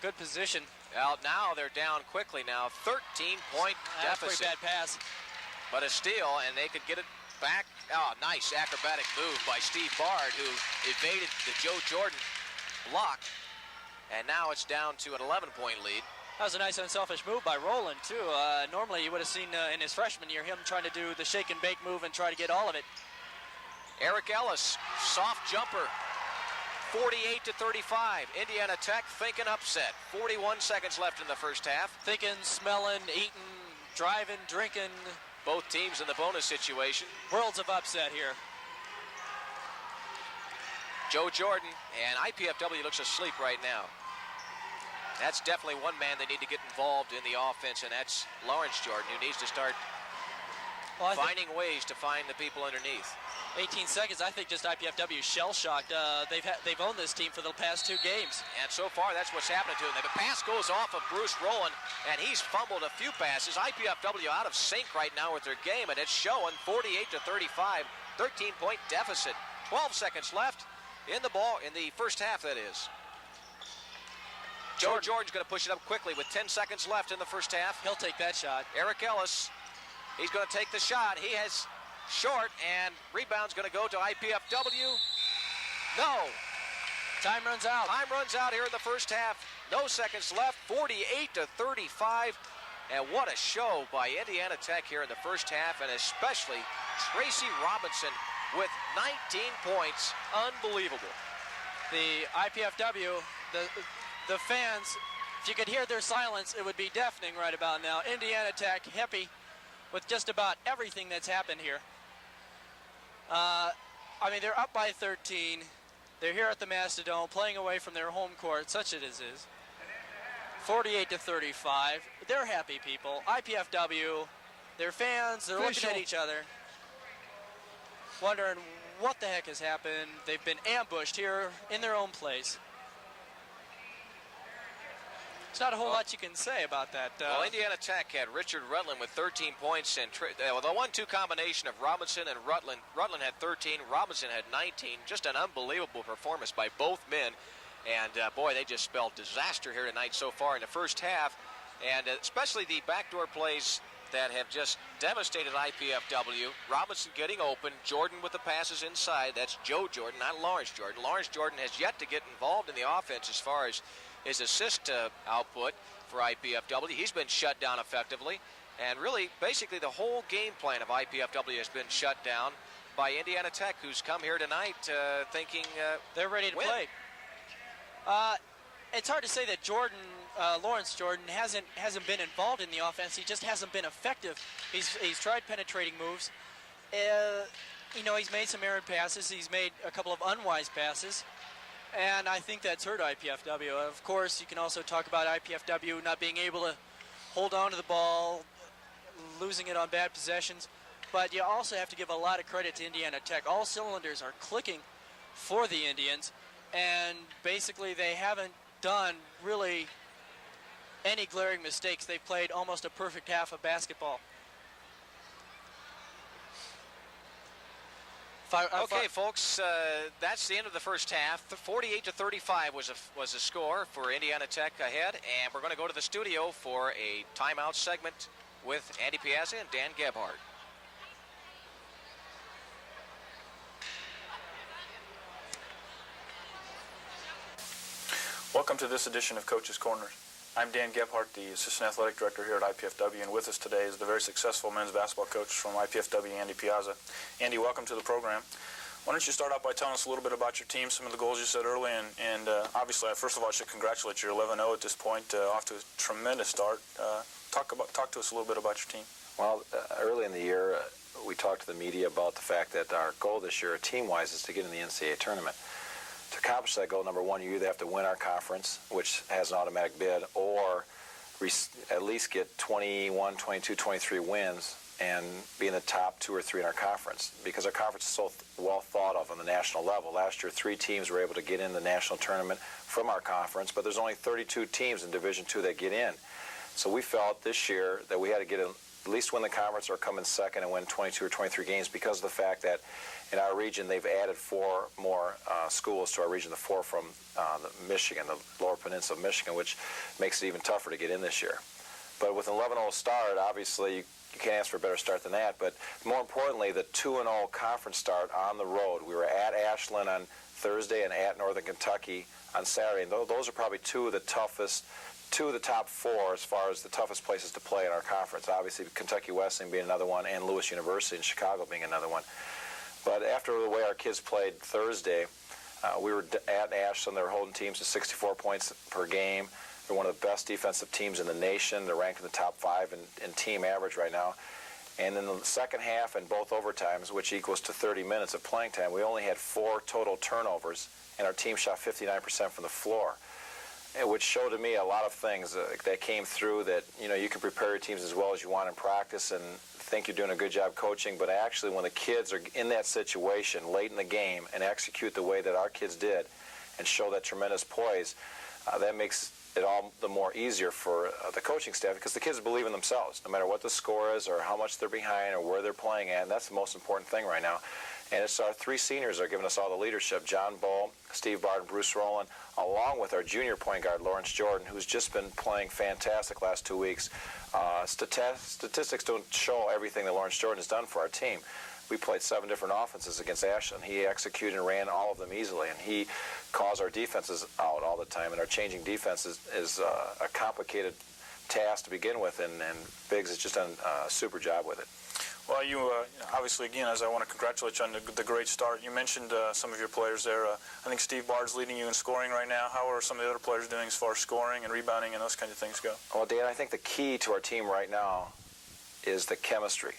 good position. Well, now they're down quickly now, 13-point deficit. Pretty bad pass. But a steal, and they could get it back. Oh, nice acrobatic move by Steve Bard, who evaded the Joe Jordan block. And now it's down to an 11-point lead. That was a nice unselfish move by Rowland, too. Normally you would have seen in his freshman year him trying to do the shake and bake move and try to get all of it. Eric Ellis, soft jumper, 48-35. Indiana Tech thinking upset. 41 seconds left in the first half. Thinking, smelling, eating, driving, drinking. Both teams in the bonus situation. Worlds of upset here. Joe Jordan, and IPFW looks asleep right now. That's definitely one man they need to get involved in the offense, and that's Lawrence Jordan, who needs to start finding ways to find the people underneath. 18 seconds, I think just IPFW shell-shocked. They've owned this team for the past 2 games. And so far, that's what's happening to them. The pass goes off of Bruce Rowland, and he's fumbled a few passes. IPFW out of sync right now with their game, and it's showing 48-35, 13-point deficit. 12 seconds left in the ball, in the first half, that is. Joe Jordan's going to push it up quickly with 10 seconds left in the first half. He'll take that shot. Eric Ellis, he's going to take the shot. He has short, and rebound's going to go to IPFW. No. Time runs out. Time runs out here in the first half. No seconds left, 48-35. And what a show by Indiana Tech here in the first half, and especially Tracy Robinson with 19 points. Unbelievable. The IPFW, the fans, if you could hear their silence, it would be deafening right about now. Indiana Tech happy with just about everything that's happened here. I mean, they're up by 13. They're here at the Mastodon, playing away from their home court, such as it is. 48-35. They're happy people. IPFW, their fans, they're looking at each other, wondering what the heck has happened. They've been ambushed here in their own place. There's not a whole lot you can say about that. Well, Indiana Tech had Richard Rutland with 13 points, and the 1-2 combination of Robinson and Rutland. Rutland had 13, Robinson had 19. Just an unbelievable performance by both men. And, boy, they just spelled disaster here tonight so far in the first half. And especially the backdoor plays that have just devastated IPFW. Robinson getting open, Jordan with the passes inside. That's Joe Jordan, not Lawrence Jordan. Lawrence Jordan has yet to get involved in the offense as far as his assist output for IPFW. He's been shut down effectively. And really, basically, the whole game plan of IPFW has been shut down by Indiana Tech, who's come here tonight thinking they're ready to win. play. It's hard to say that Lawrence Jordan hasn't been involved in the offense. He just hasn't been effective. He's tried penetrating moves. He's made some errant passes. He's made a couple of unwise passes. And I think that's hurt IPFW. Of course, you can also talk about IPFW not being able to hold on to the ball, losing it on bad possessions. But you also have to give a lot of credit to Indiana Tech. All cylinders are clicking for the Indians, and basically they haven't done really any glaring mistakes. They've played almost a perfect half of basketball. Okay, folks, that's the end of the first half. 48-35 was a score for Indiana Tech ahead, and we're going to go to the studio for a timeout segment with Andy Piazza and Dan Gebhardt. Welcome to this edition of Coach's Corner. I'm Dan Gebhardt, the Assistant Athletic Director here at IPFW, and with us today is the very successful men's basketball coach from IPFW, Andy Piazza. Andy, welcome to the program. Why don't you start out by telling us a little bit about your team, some of the goals you set early, and obviously, first of all, I should congratulate you. You're 11-0 at this point, off to a tremendous start. Talk to us a little bit about your team. Well, early in the year, we talked to the media about the fact that our goal this year, team-wise, is to get in the NCAA tournament. To accomplish that goal, number one, you either have to win our conference, which has an automatic bid, or at least get 21, 22, 23 wins and be in the top 2 or 3 in our conference, because our conference is so well thought of on the national level. Last year, 3 teams were able to get in the national tournament from our conference, but there's only 32 teams in Division II that get in. So we felt this year that we had to get at least win the conference or come in second and win 22 or 23 games, because of the fact that in our region they've added 4 more schools to our region, the 4 from Michigan, the Lower Peninsula of Michigan, which makes it even tougher to get in this year. But with an 11-0 start, obviously you can't ask for a better start than that. But more importantly, the 2-0 conference start on the road. We were at Ashland on Thursday and at Northern Kentucky on Saturday. And those are probably two of the top 4 as far as the toughest places to play in our conference. Obviously, Kentucky Wesleyan being another one, and Lewis University in Chicago being another one. But after the way our kids played Thursday, we were at Ashland. They were holding teams to 64 points per game. They're one of the best defensive teams in the nation. They're ranked in the top 5 in team average right now. And in the second half and both overtimes, which equals to 30 minutes of playing time, we only had 4 total turnovers, and our team shot 59% from the floor, which showed to me a lot of things that came through, that you can prepare your teams as well as you want in practice and think you're doing a good job coaching, but actually when the kids are in that situation late in the game and execute the way that our kids did and show that tremendous poise, that makes it all the more easier for the coaching staff, because the kids believe in themselves no matter what the score is or how much they're behind or where they're playing at, and that's the most important thing right now. And it's our 3 seniors that are giving us all the leadership: John Bull, Steve Bard, and Bruce Rowland, along with our junior point guard, Lawrence Jordan, who's just been playing fantastic last 2 weeks. Statistics don't show everything that Lawrence Jordan has done for our team. We played 7 different offenses against Ashland. He executed and ran all of them easily, and he caused our defenses out all the time. And our changing defense is a complicated task to begin with, and Biggs has just done a super job with it. Well, you obviously, again, as I want to congratulate you on the great start. You mentioned some of your players there. I think Steve Bard's leading you in scoring right now. How are some of the other players doing as far as scoring and rebounding and those kinds of things go? Well, Dan, I think the key to our team right now is the chemistry.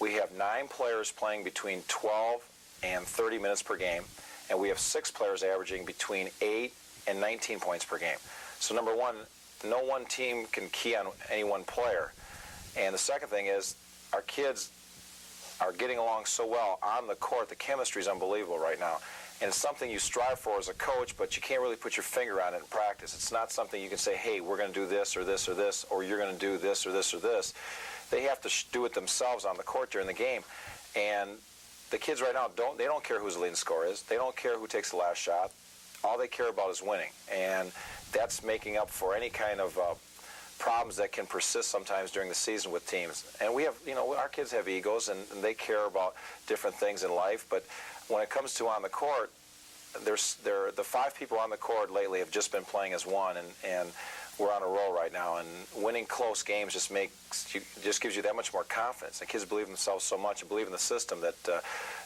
We have 9 players playing between 12 and 30 minutes per game, and we have 6 players averaging between 8 and 19 points per game. So, number one, no one team can key on any one player. And the second thing is our kids are getting along so well on the court. The chemistry is unbelievable right now. And it's something you strive for as a coach, but you can't really put your finger on it in practice. It's not something you can say, hey, we're going to do this or this or this, or you're going to do this or this or this. They have to do it themselves on the court during the game. And the kids right now, they don't care who the leading scorer is. They don't care who takes the last shot. All they care about is winning. And that's making up for any kind of problems that can persist sometimes during the season with teams. And we have, our kids have egos, and they care about different things in life. But when it comes to on the court, the 5 people on the court lately have just been playing as one. And we're on a roll right now, and winning close games just gives you that much more confidence. The kids believe in themselves so much and believe in the system that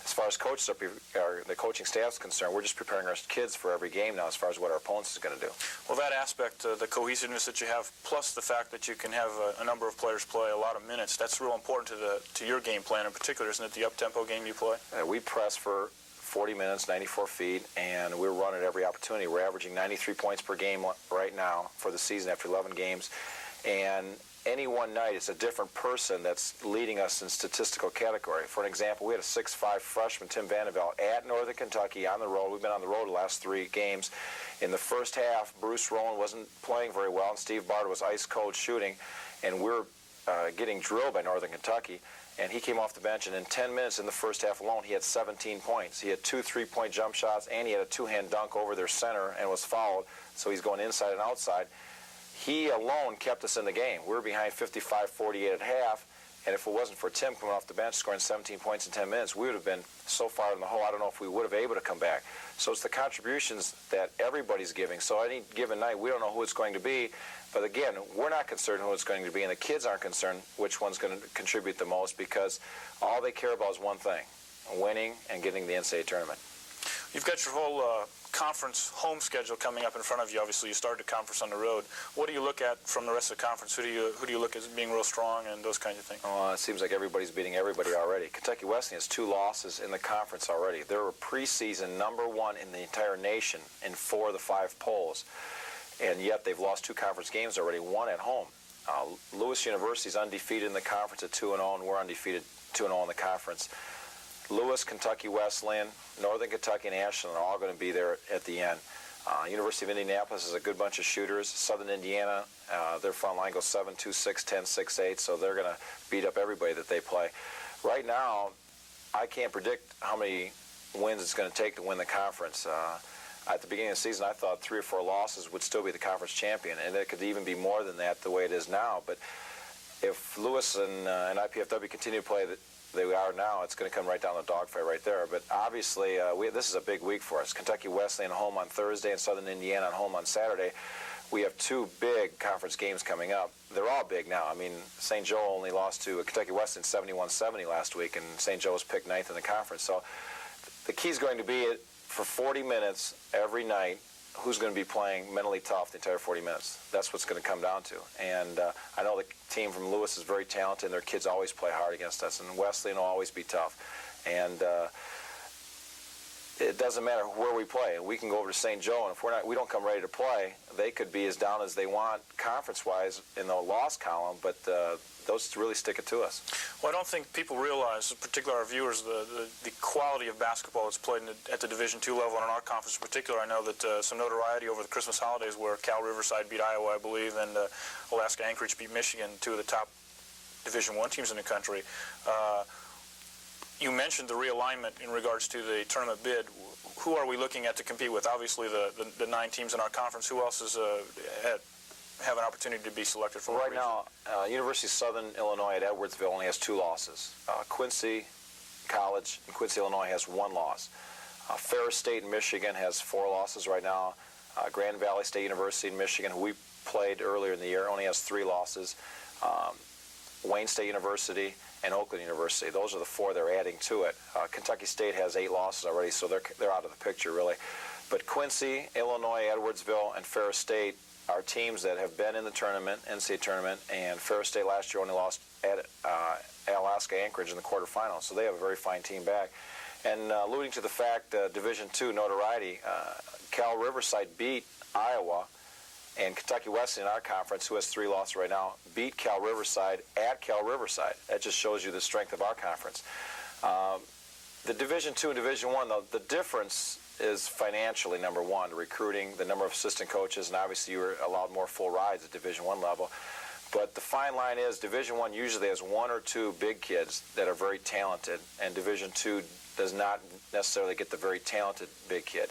as far as coaches the coaching staff is concerned, we're just preparing our kids for every game now as far as what our opponents is going to do. Well, that aspect, the cohesiveness that you have, plus the fact that you can have a number of players play a lot of minutes, that's real important to your game plan in particular, isn't it, the up-tempo game you play? We press for 40 minutes, 94 feet, and we're running every opportunity. We're averaging 93 points per game right now for the season after 11 games. And any one night, it's a different person that's leading us in statistical category. For an example, we had a 6'5" freshman, Tim Vanderbilt, at Northern Kentucky on the road. We've been on the road the last 3 games. In the first half, Bruce Rowland wasn't playing very well, and Steve Bard was ice cold shooting, and we're getting drilled by Northern Kentucky. And he came off the bench, and in 10 minutes in the first half alone, he had 17 points. He had 2 3-point jump shots, and he had a 2-hand dunk over their center and was fouled, so he's going inside and outside. He alone kept us in the game. We were behind 55-48 at half, and if it wasn't for Tim coming off the bench scoring 17 points in 10 minutes, we would have been so far in the hole, I don't know if we would have been able to come back. So it's the contributions that everybody's giving. So any given night, we don't know who it's going to be. But again, we're not concerned who it's going to be, and the kids aren't concerned which one's going to contribute the most, because all they care about is one thing: winning and getting the NCAA tournament. You've got your whole conference home schedule coming up in front of you. Obviously, you started the conference on the road. What do you look at from the rest of the conference? Who do you look at as being real strong and those kinds of things? It seems like everybody's beating everybody already. Kentucky Wesleyan has 2 losses in the conference already. They're a preseason #1 in the entire nation in 4 of the 5 polls. And yet they've lost 2 conference games already, 1 at home. Lewis University's undefeated in the conference at 2-0, and we're undefeated 2-0 in the conference. Lewis, Kentucky Wesleyan, Northern Kentucky, and Ashland are all going to be there at the end. University of Indianapolis is a good bunch of shooters. Southern Indiana, their front line goes 7-2, 6-10, 6-8, so they're going to beat up everybody that they play. Right now, I can't predict how many wins it's going to take to win the conference. At the beginning of the season, I thought 3 or 4 losses would still be the conference champion, and it could even be more than that the way it is now. But if Lewis and IPFW continue to play they are now, it's going to come right down the dogfight right there. But obviously, this is a big week for us. Kentucky Wesleyan home on Thursday and Southern Indiana home on Saturday. We have 2 big conference games coming up. They're all big now. I mean, St. Joe only lost to Kentucky Wesleyan 71-70 last week, and St. Joe was picked 9th in the conference. So the key is going to be for 40 minutes every night, who's going to be playing mentally tough the entire 40 minutes. That's what's going to come down to. And I know the team from Lewis is very talented, and their kids always play hard against us, and Wesleyan will always be tough. And it doesn't matter where we play. We can go over to St. Joe, and if we don't come ready to play, they could be as down as they want conference-wise in the loss column, but those really stick it to us. Well, I don't think people realize, particularly our viewers, the quality of basketball that's played at the Division II level, and in our conference in particular. I know that some notoriety over the Christmas holidays where Cal Riverside beat Iowa, I believe, and Alaska Anchorage beat Michigan, 2 of the top Division I teams in the country. You mentioned the realignment in regards to the tournament bid. Who are we looking at to compete with? Obviously, the 9 teams in our conference. Who else is have an opportunity to be selected for? Right now, University of Southern Illinois at Edwardsville only has 2 losses. Quincy College in Quincy, Illinois has 1 loss. Ferris State in Michigan has 4 losses right now. Grand Valley State University in Michigan, who we played earlier in the year, only has 3 losses. Wayne State University and Oakland University. Those are the 4 they're adding to it. Kentucky State has 8 losses already, so they're out of the picture, really. But Quincy, Illinois, Edwardsville, and Ferris State are teams that have been in the tournament, NCAA tournament, and Ferris State last year only lost at Alaska Anchorage in the quarterfinals, so they have a very fine team back. And alluding to the fact, Division II notoriety, Cal Riverside beat Iowa, and Kentucky Wesleyan in our conference, who has 3 losses right now, beat Cal Riverside at Cal Riverside. That just shows you the strength of our conference. The Division II and Division I, though, the difference is financially, #1, recruiting, the number of assistant coaches, and obviously you're allowed more full rides at Division I level. But the fine line is Division I usually has 1 or 2 big kids that are very talented, and Division II does not necessarily get the very talented big kid.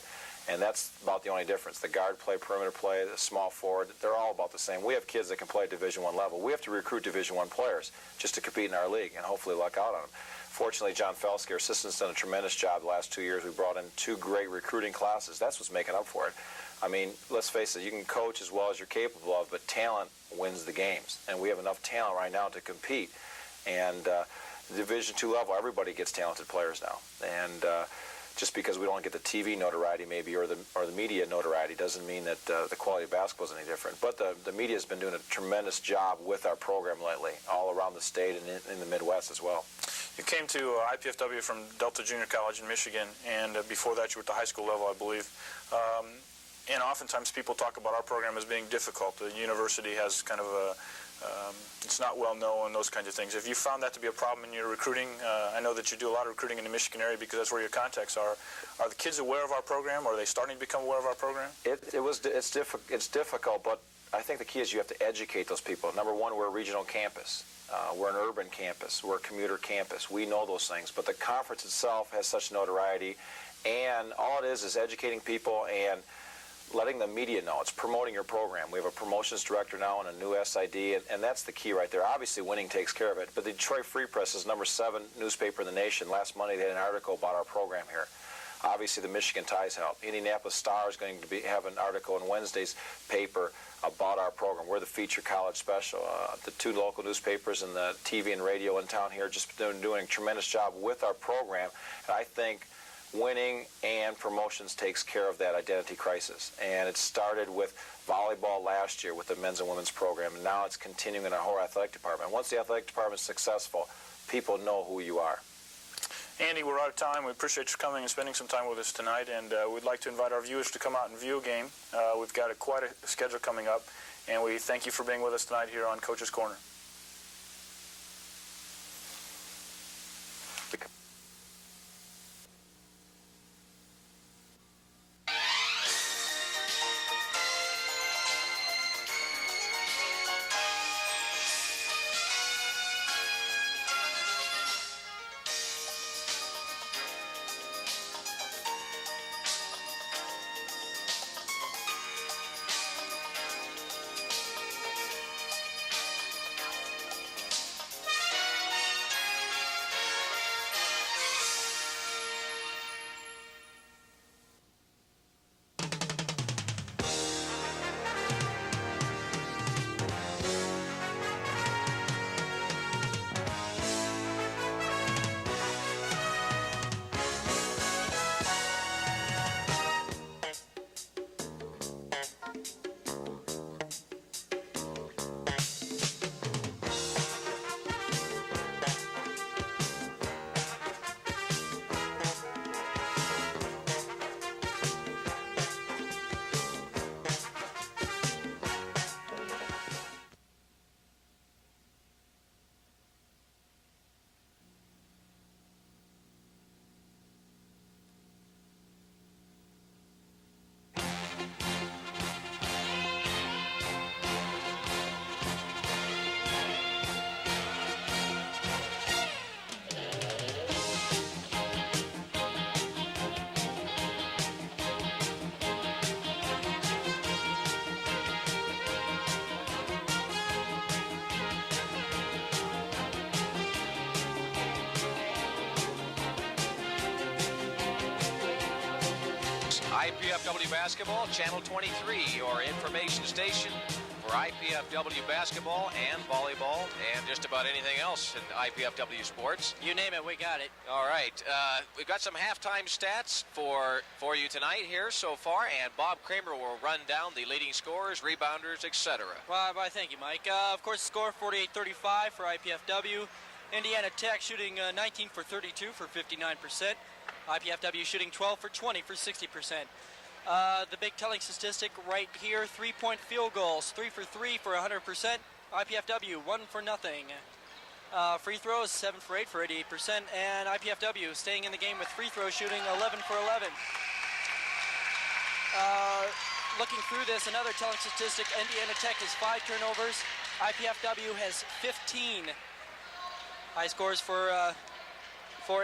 And that's about the only difference. The guard play, perimeter play, the small forward, they're all about the same. We have kids that can play at Division I level. We have to recruit Division I players just to compete in our league and hopefully luck out on them. Fortunately, John Felski, our assistant's done a tremendous job the last 2 years. We brought in 2 great recruiting classes. That's what's making up for it. I mean, let's face it, you can coach as well as you're capable of, but talent wins the games. And we have enough talent right now to compete. And Division II level, everybody gets talented players now. And just because we don't get the TV notoriety maybe or the media notoriety doesn't mean that the quality of basketball is any different. But the media has been doing a tremendous job with our program lately, all around the state and in the Midwest as well. You came to IPFW from Delta Junior College in Michigan, and before that you were at the high school level, I believe. And oftentimes people talk about our program as being difficult. The university has kind of it's not well known, those kinds of things. Have you found that to be a problem in your recruiting? I know that you do a lot of recruiting in the Michigan area because that's where your contacts are. Are the kids aware of our program, or are they starting to become aware of our program? It's difficult, but I think the key is you have to educate those people. Number one, we're a regional campus. We're an urban campus. We're a commuter campus. We know those things, but the conference itself has such notoriety, and all it is educating people and letting the media know. It's promoting your program. We have a promotions director now and a new SID, and that's the key right there. Obviously, winning takes care of it, but the Detroit Free Press is #7 newspaper in the nation. Last Monday, they had an article about our program here. Obviously, the Michigan Ties help. Indianapolis Star is going to have an article in Wednesday's paper about our program. We're the feature college special. The 2 local newspapers and the TV and radio in town here just doing a tremendous job with our program. And I think winning and promotions takes care of that identity crisis. And it started with volleyball last year with the men's and women's program, and now it's continuing in our whole athletic department. Once the athletic department is successful, people know who you are. Andy, we're out of time. We appreciate you coming and spending some time with us tonight, and we'd like to invite our viewers to come out and view a game. We've got quite a schedule coming up, and we thank you for being with us tonight here on Coach's Corner. IPFW Basketball, Channel 23, your information station for IPFW basketball and volleyball and just about anything else in IPFW sports. You name it, we got it. All right. We've got some halftime stats for you tonight here so far, and Bob Kramer will run down the leading scorers, rebounders, etc. Well, thank you, Mike. Of course, the score 48-35 for IPFW. Indiana Tech shooting 19 for 32 for 59%. IPFW shooting 12 for 20 for 60%. The big telling statistic right here, 3-point field goals, 3 for 3 for 100%. IPFW 1 for nothing. Free throws 7 for 8 for 88%, and IPFW staying in the game with free throw shooting 11 for 11. Looking through this, another telling statistic, Indiana Tech has 5 turnovers. IPFW has 15. High scores for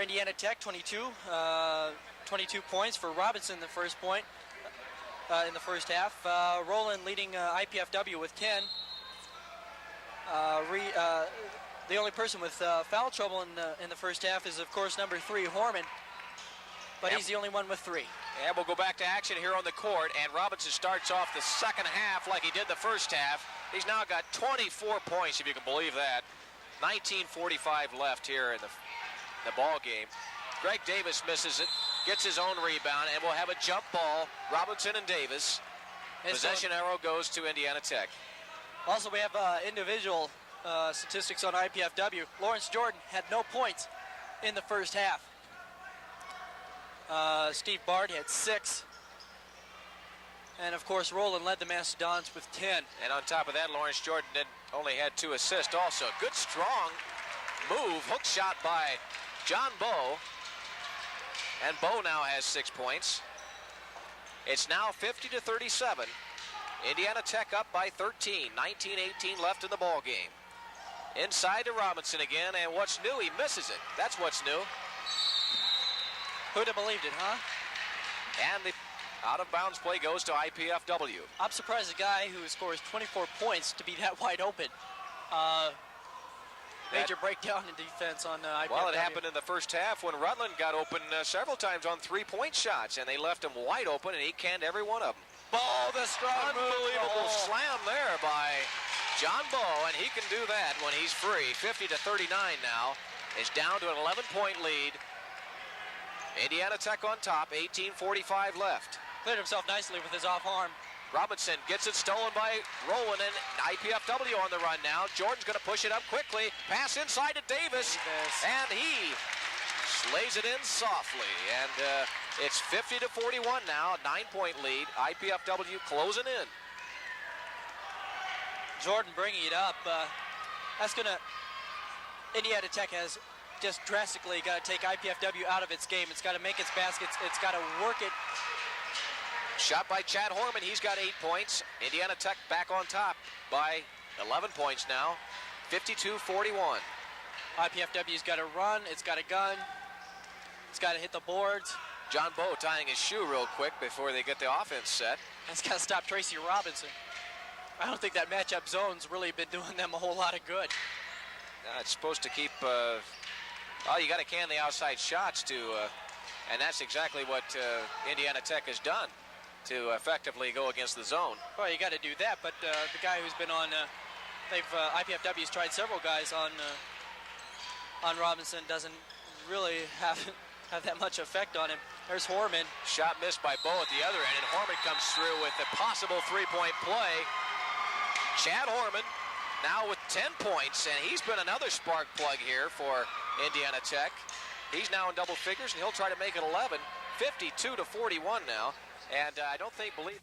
Indiana Tech, 22 points for Robinson in the first half. Rowland leading IPFW with 10. The only person with foul trouble in the first half is, of course, number 3, Horman. But he's the only one with 3. And we'll go back to action here on the court, and Robinson starts off the second half like he did the first half. He's now got 24 points, if you can believe that. 19:45 left here in the ball game. Greg Davis misses it, gets his own rebound, and we'll have a jump ball. Robinson and Davis. Possession arrow goes to Indiana Tech. Also, we have individual statistics on IPFW. Lawrence Jordan had no points in the first half. Steve Bard had 6. And, of course, Roland led the Mastodons with 10. And on top of that, Lawrence Jordan only had 2 assists also. Good, strong move. Hook shot by John Bowe. And Bowe now has 6 points. It's now 50-37. Indiana Tech up by 13. 19-18 left in the ball game. Inside to Robinson again, and what's new? He misses it. That's what's new. Who'd have believed it, huh? And the out-of-bounds play goes to IPFW. I'm surprised a guy who scores 24 points to be that wide open. Major breakdown in defense on IPFW. Well, it happened in the first half when Rutland got open several times on 3-point shots, and they left him wide open, and he canned every one of them. Bowe, the strong Unbelievable slam there by John Bowe, and he can do that when he's free. 50-39 now. Is down to an 11-point lead. Indiana Tech on top, 18:45 left. Cleared himself nicely with his off arm. Robinson gets it stolen by Rowland, and IPFW on the run now. Jordan's going to push it up quickly. Pass inside to Davis, and he slays it in softly. And it's 50-41 now, a 9-point lead. IPFW closing in. Jordan bringing it up. That's going to... Indiana Tech has just drastically got to take IPFW out of its game. It's got to make its baskets. It's got to work it. Shot by Chad Horman. He's got 8 points. Indiana Tech back on top by 11 points now. 52-41. IPFW's got to run. It's got a gun. It's got to hit the boards. John Bowe tying his shoe real quick before they get the offense set. It's got to stop Tracy Robinson. I don't think that matchup zone's really been doing them a whole lot of good. It's supposed to keep... you got to can the outside shots too, and that's exactly what Indiana Tech has done to effectively go against the zone. Well, you got to do that, but the guy who's been on, IPFW's tried several guys on Robinson, doesn't really have that much effect on him. There's Horman. Shot missed by Bowe at the other end, and Horman comes through with a possible 3-point play. Chad Horman now with 10 points, and he's been another spark plug here for Indiana Tech. He's now in double figures, and he'll try to make it 11. 52-41 now, and I don't believe.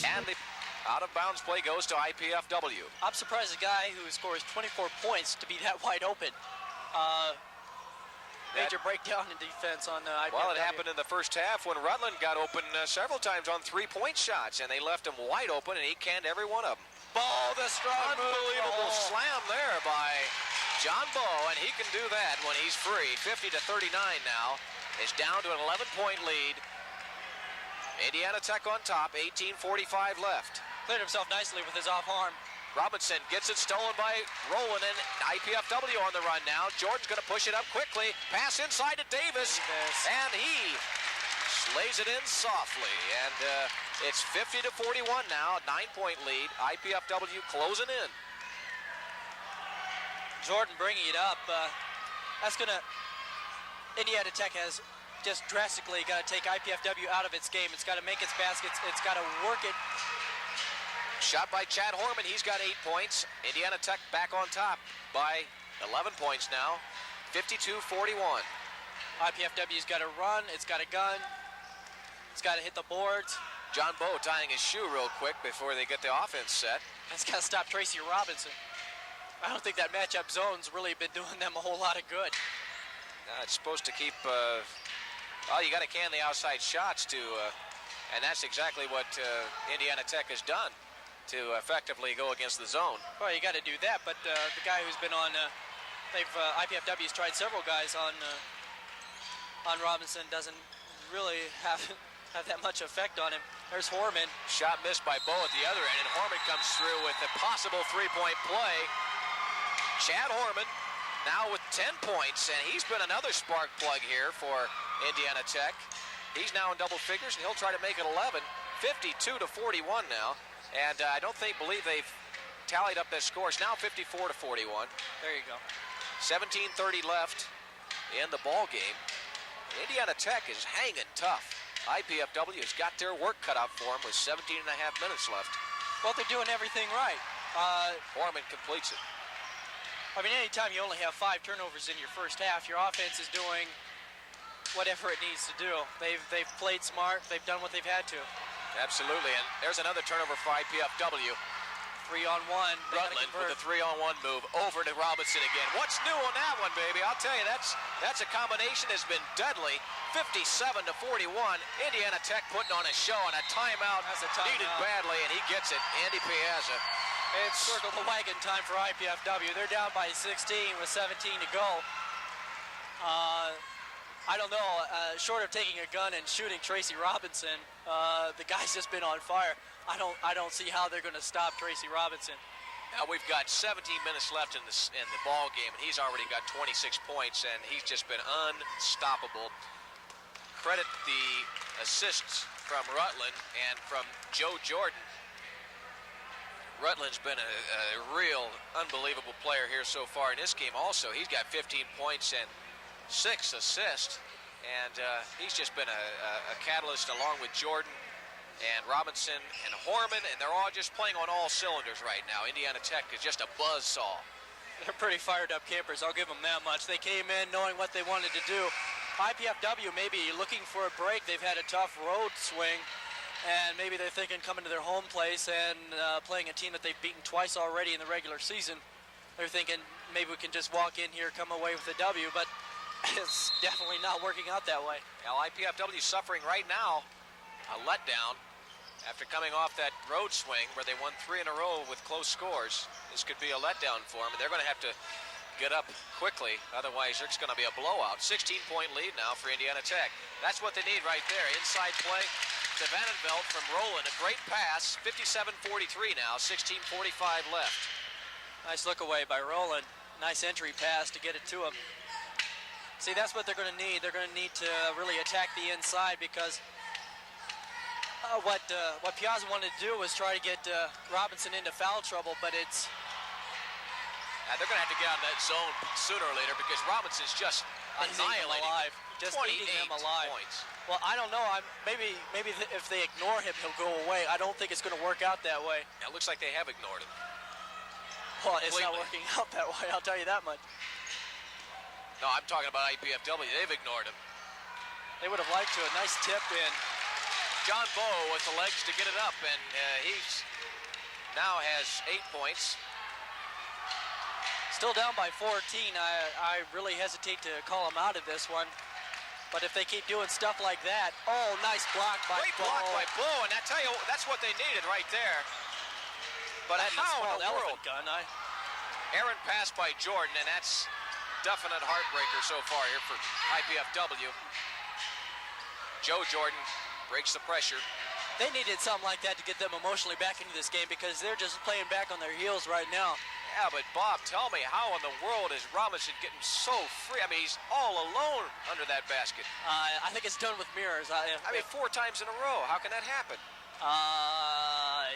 And the out-of-bounds play goes to IPFW. I'm surprised a guy who scores 24 points to be that wide open. Major breakdown in defense on IPFW. Well, it happened in the first half when Rutland got open several times on 3-point shots, and they left him wide open, and he canned every one of them. Bowe, the strong Unbelievable slam there by John Bowe, and he can do that when he's free. 50-39 now. Is down to an 11-point lead. Indiana Tech on top, 18:45 left. Cleared himself nicely with his off arm. Robinson gets it stolen by Rowland, and IPFW on the run now. Jordan's going to push it up quickly. Pass inside to Davis, and he slays it in softly. And it's 50-41 now, a 9-point lead. IPFW closing in. Jordan bringing it up. That's going to... Indiana Tech has just drastically got to take IPFW out of its game. It's got to make its baskets. It's got to work it. Shot by Chad Horman. He's got 8 points. Indiana Tech back on top by 11 points now. 52-41. IPFW's got to run. It's got a gun. It's got to hit the boards. John Bowe tying his shoe real quick before they get the offense set. That's got to stop Tracy Robinson. I don't think that matchup zone's really been doing them a whole lot of good. It's supposed to keep, well, you got to can the outside shots and that's exactly what Indiana Tech has done to effectively go against the zone. Well, you got to do that, but the guy who's been on, IPFW's tried several guys on Robinson, doesn't really have that much effect on him. There's Horman. Shot missed by Bowe at the other end, and Horman comes through with a possible three-point play. Chad Horman now with 10 points, and he's been another spark plug here for Indiana Tech. He's now in double figures, and he'll try to make it 11. 52-41 now, and I don't believe they've tallied up their scores. Now 54-41. There you go. 17:30 left in the ball game. Indiana Tech is hanging tough. IPFW has got their work cut out for them with 17 and a half minutes left. Well, they're doing everything right. Horman completes it. I mean, anytime you only have 5 turnovers in your first half, your offense is doing whatever it needs to do. They've played smart. They've done what they've had to. Absolutely, and there's another turnover for IPFW. 3-on-1. Rutland with a 3-on-1 move over to Robinson again. What's new on that one, baby? I'll tell you, that's a combination that's been deadly. 57-41. Indiana Tech putting on a show, and a timeout needed badly, and he gets it. Andy Piazza. It's circle the wagon time for IPFW. They're down by 16 with 17 to go. I don't know, short of taking a gun and shooting Tracy Robinson, the guy's just been on fire. I don't see how they're going to stop Tracy Robinson. Now we've got 17 minutes left in the ball game, and he's already got 26 points, and he's just been unstoppable. Credit the assists from Rutland and from Joe Jordan. Rutland's been a real unbelievable player here so far in this game also. He's got 15 points and 6 assists, and he's just been a catalyst along with Jordan and Robinson and Horman, and they're all just playing on all cylinders right now. Indiana Tech is just a buzzsaw. They're pretty fired up campers, I'll give them that much. They came in knowing what they wanted to do. IPFW maybe looking for a break. They've had a tough road swing, and maybe they're thinking coming to their home place and playing a team that they've beaten twice already in the regular season. They're thinking maybe we can just walk in here, come away with a W, but it's definitely not working out that way. Now IPFW is suffering right now a letdown after coming off that road swing where they won 3 in a row with close scores. This could be a letdown for them, and they're going to have to get up quickly, otherwise there's going to be a blowout. 16-point lead now for Indiana Tech. That's what they need right there. Inside play to Vandenveld from Roland. A great pass. 57-43 now. 16:45 left. Nice look away by Roland. Nice entry pass to get it to him. See, that's what they're going to need. They're going to need to really attack the inside, because what Piazza wanted to do was try to get Robinson into foul trouble, but it's... they're going to have to get out of that zone sooner or later, because Robinson's just annihilating alive. Just eating him alive. Points. Well, I don't know. Maybe if they ignore him, he'll go away. I don't think it's going to work out that way. It looks like they have ignored him. Well, it's not working out that way, I'll tell you that much. No, I'm talking about IPFW. They've ignored him. They would have liked to. A nice tip in. John Bowe with the legs to get it up, and he's now has 8 points. Still down by 14. I really hesitate to call him out of this one. But if they keep doing stuff like that, oh, nice block by Bowe. Great block by Bowe, and I tell you, that's what they needed right there. But how in the world? Gun, Aaron pass by Jordan, and that's definite heartbreaker so far here for IPFW. Joe Jordan breaks the pressure. They needed something like that to get them emotionally back into this game, because they're just playing back on their heels right now. Yeah, but Bob, tell me, how in the world is Robinson getting so free? I mean, he's all alone under that basket. I think it's done with mirrors. I mean, 4 times in a row. How can that happen?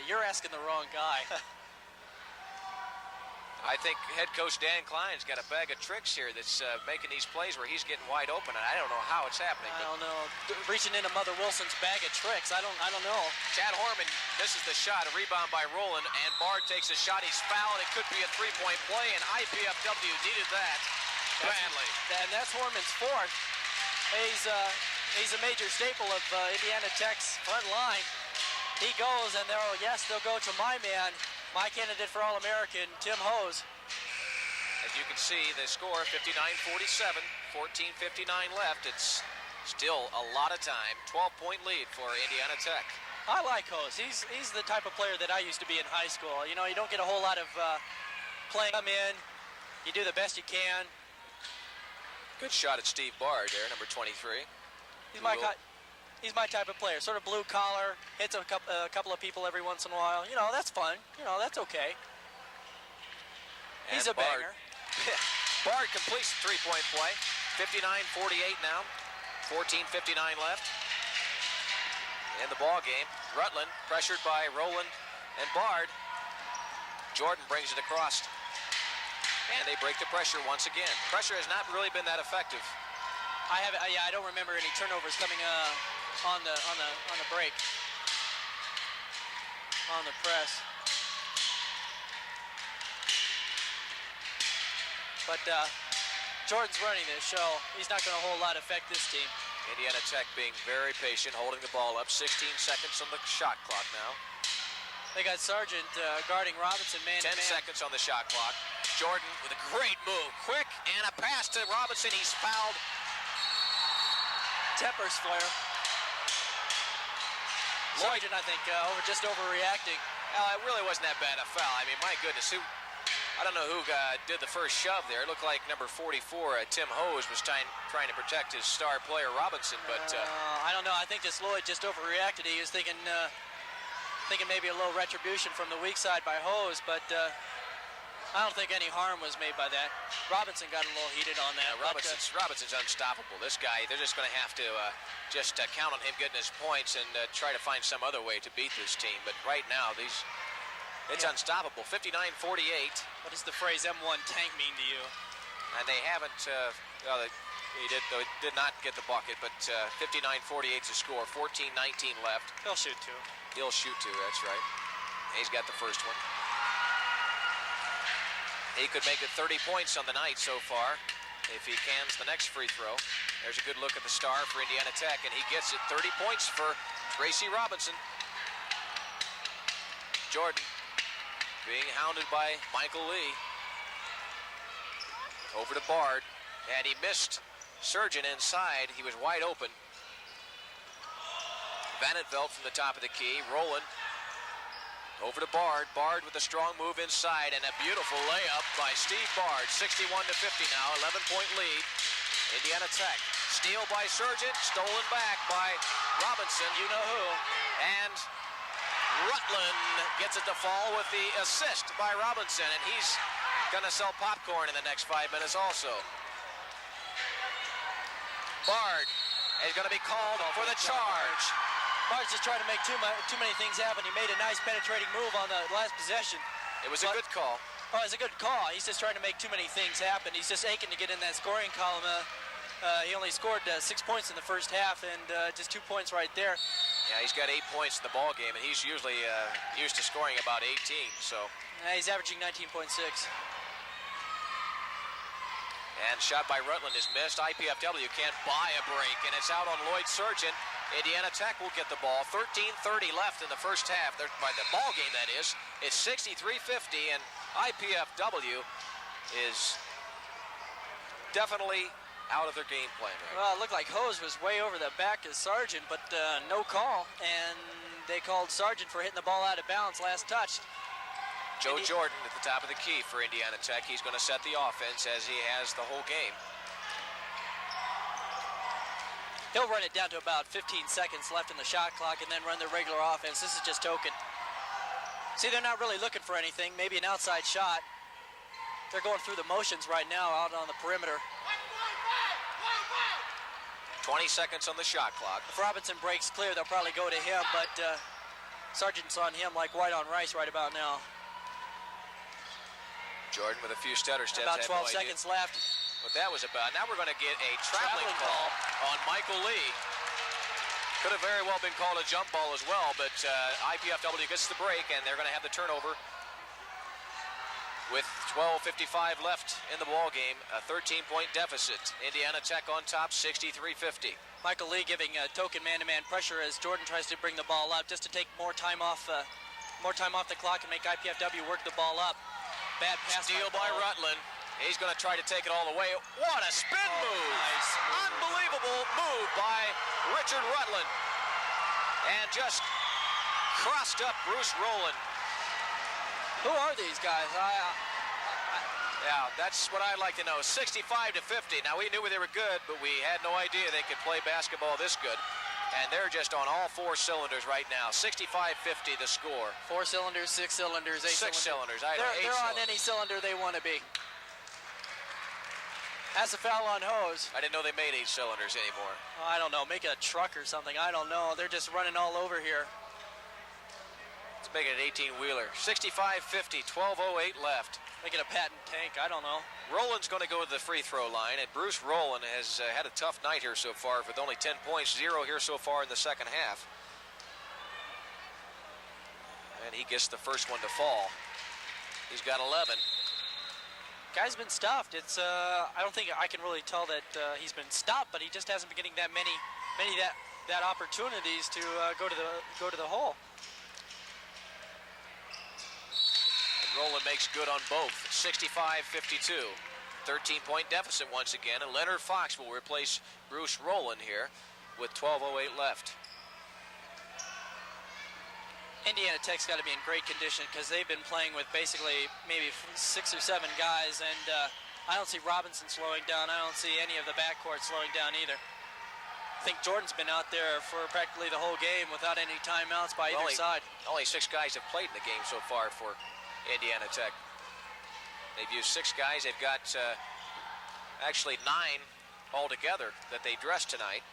You're asking the wrong guy. I think head coach Dan Klein's got a bag of tricks here that's making these plays where he's getting wide open, and I don't know how it's happening. I don't know. Reaching into Mother Wilson's bag of tricks. I don't know. Chad Horman misses the shot. A rebound by Roland, and Bard takes a shot. He's fouled. It could be a 3-point play, and IPFW needed that badly. And that's Horman's 4th. He's a major staple of Indiana Tech's front line. he goes, and they'll go to my man, my candidate for All-American, Tim Hose. As you can see, the score 59-47, 14:59 left. It's still a lot of time. 12-point lead for Indiana Tech. I like Hose. He's the type of player that I used to be in high school. You know, you don't get a whole lot of playing. Come in, you do the best you can. Good shot at Steve Bard there, number 23. He's my type of player. Sort of blue collar, hits a couple of people every once in a while. You know, that's fun. You know, that's okay. He's a banger. Bard completes the three-point play. 59-48 now. 14:59 left in the ball game. Rutland pressured by Rowland and Bard. Jordan brings it across, and they break the pressure once again. Pressure has not really been that effective. I don't remember any turnovers coming on the break, on the press. But Jordan's running this show. He's not going to a whole lot affect this team. Indiana Tech being very patient, holding the ball up. 16 seconds on the shot clock now. They got Sargent guarding Robinson man-to-man. 10 seconds on the shot clock. Jordan with a great move. Quick, and a pass to Robinson. He's fouled. Tepper's flare. Sargent, I think, just overreacting. Well, it really wasn't that bad a foul. I mean, my goodness, I don't know who did the first shove there. It looked like number 44, Tim Hose, was trying to protect his star player Robinson, but I don't know. I think Lloyd just overreacted. He was thinking maybe a little retribution from the weak side by Hose, but I don't think any harm was made by that. Robinson got a little heated on that. Robinson's unstoppable. This guy, they're just going to have to just count on him getting his points and try to find some other way to beat this team. But right now, it's unstoppable. 59-48. What does the phrase M1 tank mean to you? And they haven't, he did not get the bucket, but 59-48 is the score. 14-19 left. He'll shoot two. He'll shoot two, that's right. He's got the first one. He could make it 30 points on the night so far if he cans the next free throw. There's a good look at the star for Indiana Tech, and he gets it. 30 points for Tracy Robinson. Jordan being hounded by Michael Lee. Over to Bard, and he missed Surgeon inside. He was wide open. Vandenveld from the top of the key. Rowland over to Bard. Bard with a strong move inside, and a beautiful layup by Steve Bard. 61-50 now, 11-point lead. Indiana Tech. Steal by Surgeon, stolen back by Robinson. You know who. And Rutland gets it to fall with the assist by Robinson, and he's going to sell popcorn in the next 5 minutes also. Bard is going to be called for the charge. Bard's just trying to make too many things happen. He made a nice penetrating move on the last possession. It was a good call. Oh, it's a good call. He's just trying to make too many things happen. He's just aching to get in that scoring column. He only scored 6 points in the first half, and just 2 points right there. Yeah, he's got 8 points in the ball game, and he's usually used to scoring about 18. So. He's averaging 19.6. And shot by Rutland is missed. IPFW can't buy a break, and it's out on Lloyd Surgeon. Indiana Tech will get the ball. 13:30 left in the first half. By the ball game, that is. It's 63-50, and IPFW is definitely out of their game plan right now. Well, it looked like Hose was way over the back of Sargent, but no call. And they called Sargent for hitting the ball out of bounds last touch. Joe Jordan at the top of the key for Indiana Tech. He's going to set the offense as he has the whole game. He'll run it down to about 15 seconds left in the shot clock and then run their regular offense. This is just token. See, they're not really looking for anything. Maybe an outside shot. They're going through the motions right now out on the perimeter. 20 seconds on the shot clock. If Robinson breaks clear, they'll probably go to him, but Sargent's on him like white on rice right about now. Jordan with a few stutter steps. About 12 seconds left. What that was about. Now we're going to get a traveling call on Michael Lee. Could have very well been called a jump ball as well, but IPFW gets the break, and they're going to have the turnover. With 12:55 left in the ball game, a 13-point deficit. Indiana Tech on top, 63-50. Michael Lee giving token man-to-man pressure as Jordan tries to bring the ball up just to take more time off the clock and make IPFW work the ball up. Bad pass. Steal by Rutland. He's going to try to take it all the way. What a spin move! Nice. Unbelievable move by Richard Rutland. And just crossed up Bruce Rowland. Who are these guys? Yeah, that's what I'd like to know. 65-50. Now, we knew they were good, but we had no idea they could play basketball this good. And they're just on all 4 cylinders right now. 65-50 the score. 4 cylinders, 6 cylinders, 8 6 cylinders. They're on any cylinder they want to be. That's a foul on Hose. I didn't know they made 8 cylinders anymore. Oh, I don't know. Make it a truck or something. I don't know. They're just running all over here. Let's make it an 18-wheeler. 65-50, 12:08 left. Make it a patent tank. I don't know. Rowland's going to go to the free throw line, and Bruce Rowland has had a tough night here so far with only 10 points, 0 here so far in the second half. And he gets the first one to fall. He's got 11. Guy's been stopped. It's I don't think I can really tell that he's been stopped, but he just hasn't been getting that many that opportunities to go to the hole. Rowland makes good on both. 65-52. 13-point deficit once again, and Leonard Fox will replace Bruce Rowland here with 12:08 left. Indiana Tech's got to be in great condition because they've been playing with basically maybe 6 or 7 guys, and I don't see Robinson slowing down. I don't see any of the backcourt slowing down either. I think Jordan's been out there for practically the whole game without any timeouts by either side. Only 6 guys have played in the game so far for Indiana Tech. They've used 6 guys. They've got actually 9 altogether that they dressed tonight.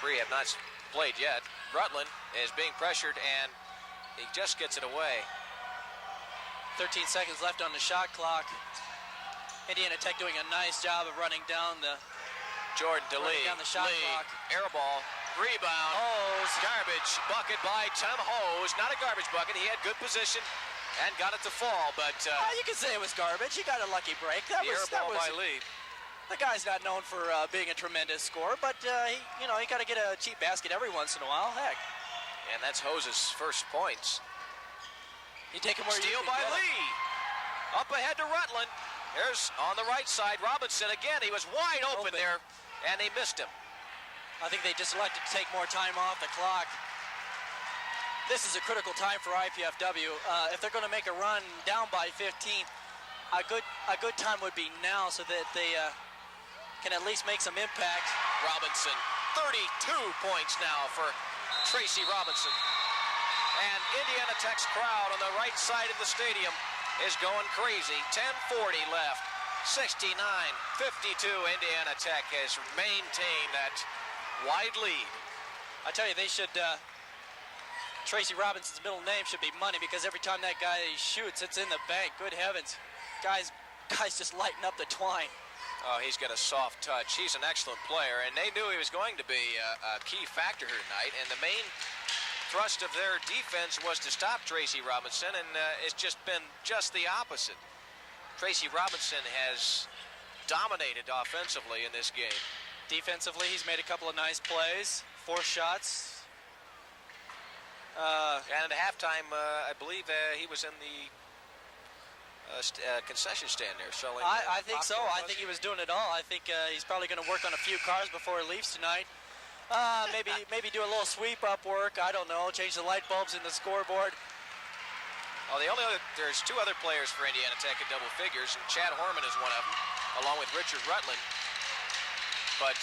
3 have not played yet. Rutland is being pressured, and he just gets it away. 13 seconds left on the shot clock. Indiana Tech doing a nice job of running down the Down the shot clock. Air ball. Rebound. Hose. Garbage bucket by Tim Hose. Not a garbage bucket. He had good position and got it to fall, but you can say it was garbage. He got a lucky break. That air ball by Lee. The guy's not known for being a tremendous scorer, but he got to get a cheap basket every once in a while. Heck. And that's Hose's first points. You take him where Steal you can by get Lee. Up ahead to Rutland. Here's on the right side Robinson again. He was wide open there, and they missed him. I think they just elected to take more time off the clock. This is a critical time for IPFW. If they're going to make a run down by 15, a good time would be now so that they can at least make some impact. Robinson, 32 points now for Tracy Robinson. And Indiana Tech's crowd on the right side of the stadium is going crazy. 10:40 left. 69-52. Indiana Tech has maintained that wide lead. I tell you, they should. Tracy Robinson's middle name should be Money, because every time that guy shoots, it's in the bank. Good heavens, guys just lighten up the twine. Oh, he's got a soft touch. He's an excellent player, and they knew he was going to be a key factor here tonight. And the main thrust of their defense was to stop Tracy Robinson, and it's just been just the opposite. Tracy Robinson has dominated offensively in this game. Defensively, he's made a couple of nice plays, 4 shots. And at halftime, I believe he was in the concession stand there selling. I think so. I think he was doing it all. I think he's probably going to work on a few cars before he leaves tonight. Maybe do a little sweep up work. I don't know. Change the light bulbs in the scoreboard. Oh, there's 2 other players for Indiana Tech in double figures, and Chad Horman is one of them, along with Richard Rutland. But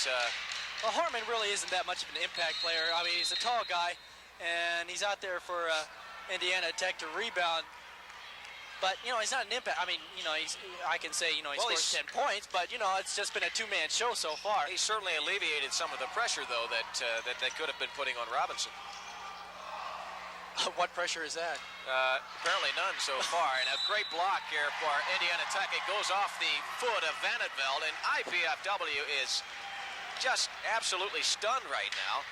well, Horman really isn't that much of an impact player. I mean, he's a tall guy, and he's out there for Indiana Tech to rebound. But, he's not an impact. I mean, I can say, he scored 10 points, but, it's just been a 2-man show so far. He certainly alleviated some of the pressure, though, that they could have been putting on Robinson. What pressure is that? Apparently none so far. And a great block here for Indiana Tech. It goes off the foot of Van Velde, and IPFW is just absolutely stunned right now.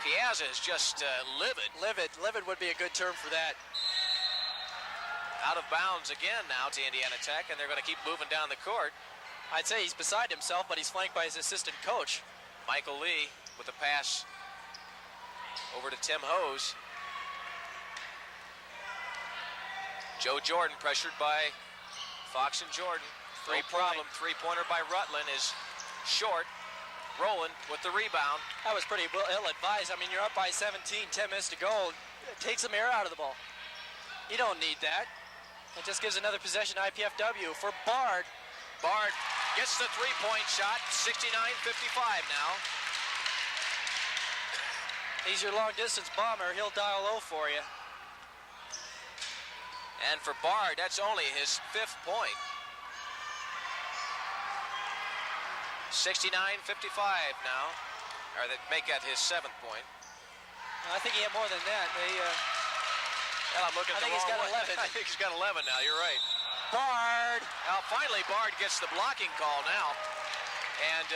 Piazza is just livid. Livid would be a good term for that. Out of bounds again now to Indiana Tech, and they're going to keep moving down the court. I'd say he's beside himself, but he's flanked by his assistant coach. Michael Lee with a pass over to Tim Hose. Joe Jordan pressured by Fox and Jordan. No problem. Three-pointer by Rutland is short. Rowland with the rebound. That was pretty ill-advised. I mean, you're up by 17, 10 minutes to go. Take some air out of the ball. You don't need that. It just gives another possession to IPFW for Bard. Bard gets the three-point shot, 69-55 now. He's your long-distance bomber. He'll dial low for you. And for Bard, that's only his 5th point. 69-55 now. Or that make that his 7th point. I think he had more than that. Well, I'm looking at the he's got wrong one. 11. I think he's got 11 now. You're right. Bard. Now, finally, Bard gets the blocking call now. And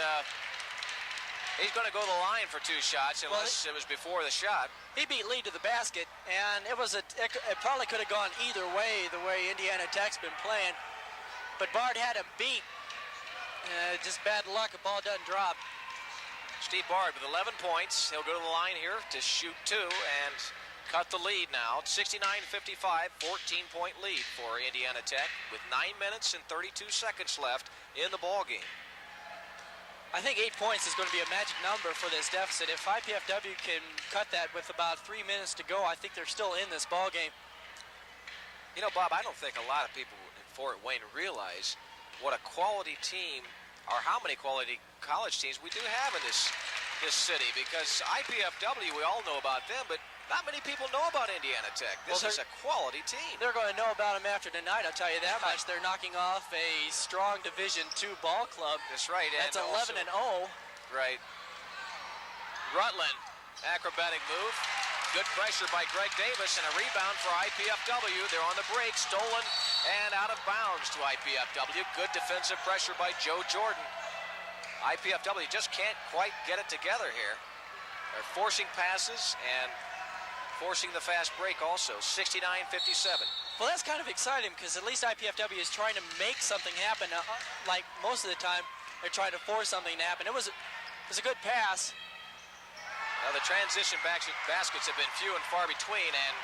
he's going to go to the line for 2 shots unless it was before the shot. He beat Lee to the basket, and it probably could have gone either way, the way Indiana Tech's been playing. But Bard had him beat. Just bad luck, a ball doesn't drop. Steve Bard with 11 points. He'll go to the line here to shoot 2 and cut the lead now. 69-55, 14-point lead for Indiana Tech with 9 minutes and 32 seconds left in the ball game. I think 8 points is going to be a magic number for this deficit. If IPFW can cut that with about 3 minutes to go, I think they're still in this ball game. You know, Bob, I don't think a lot of people in Fort Wayne realize what a quality team, or how many quality college teams we do have in this city, because IPFW, we all know about them, but not many people know about Indiana Tech. This is a quality team. They're going to know about them after tonight, I'll tell you that much. They're knocking off a strong Division II ball club. That's right. That's 11-0. Right. Rutland, acrobatic move. Good pressure by Greg Davis and a rebound for IPFW. They're on the break, stolen and out of bounds to IPFW. Good defensive pressure by Joe Jordan. IPFW just can't quite get it together here. They're forcing passes and forcing the fast break also. 69-57. Well, that's kind of exciting because at least IPFW is trying to make something happen. Like most of the time, they're trying to force something to happen. It was a good pass. Now the transition baskets have been few and far between, and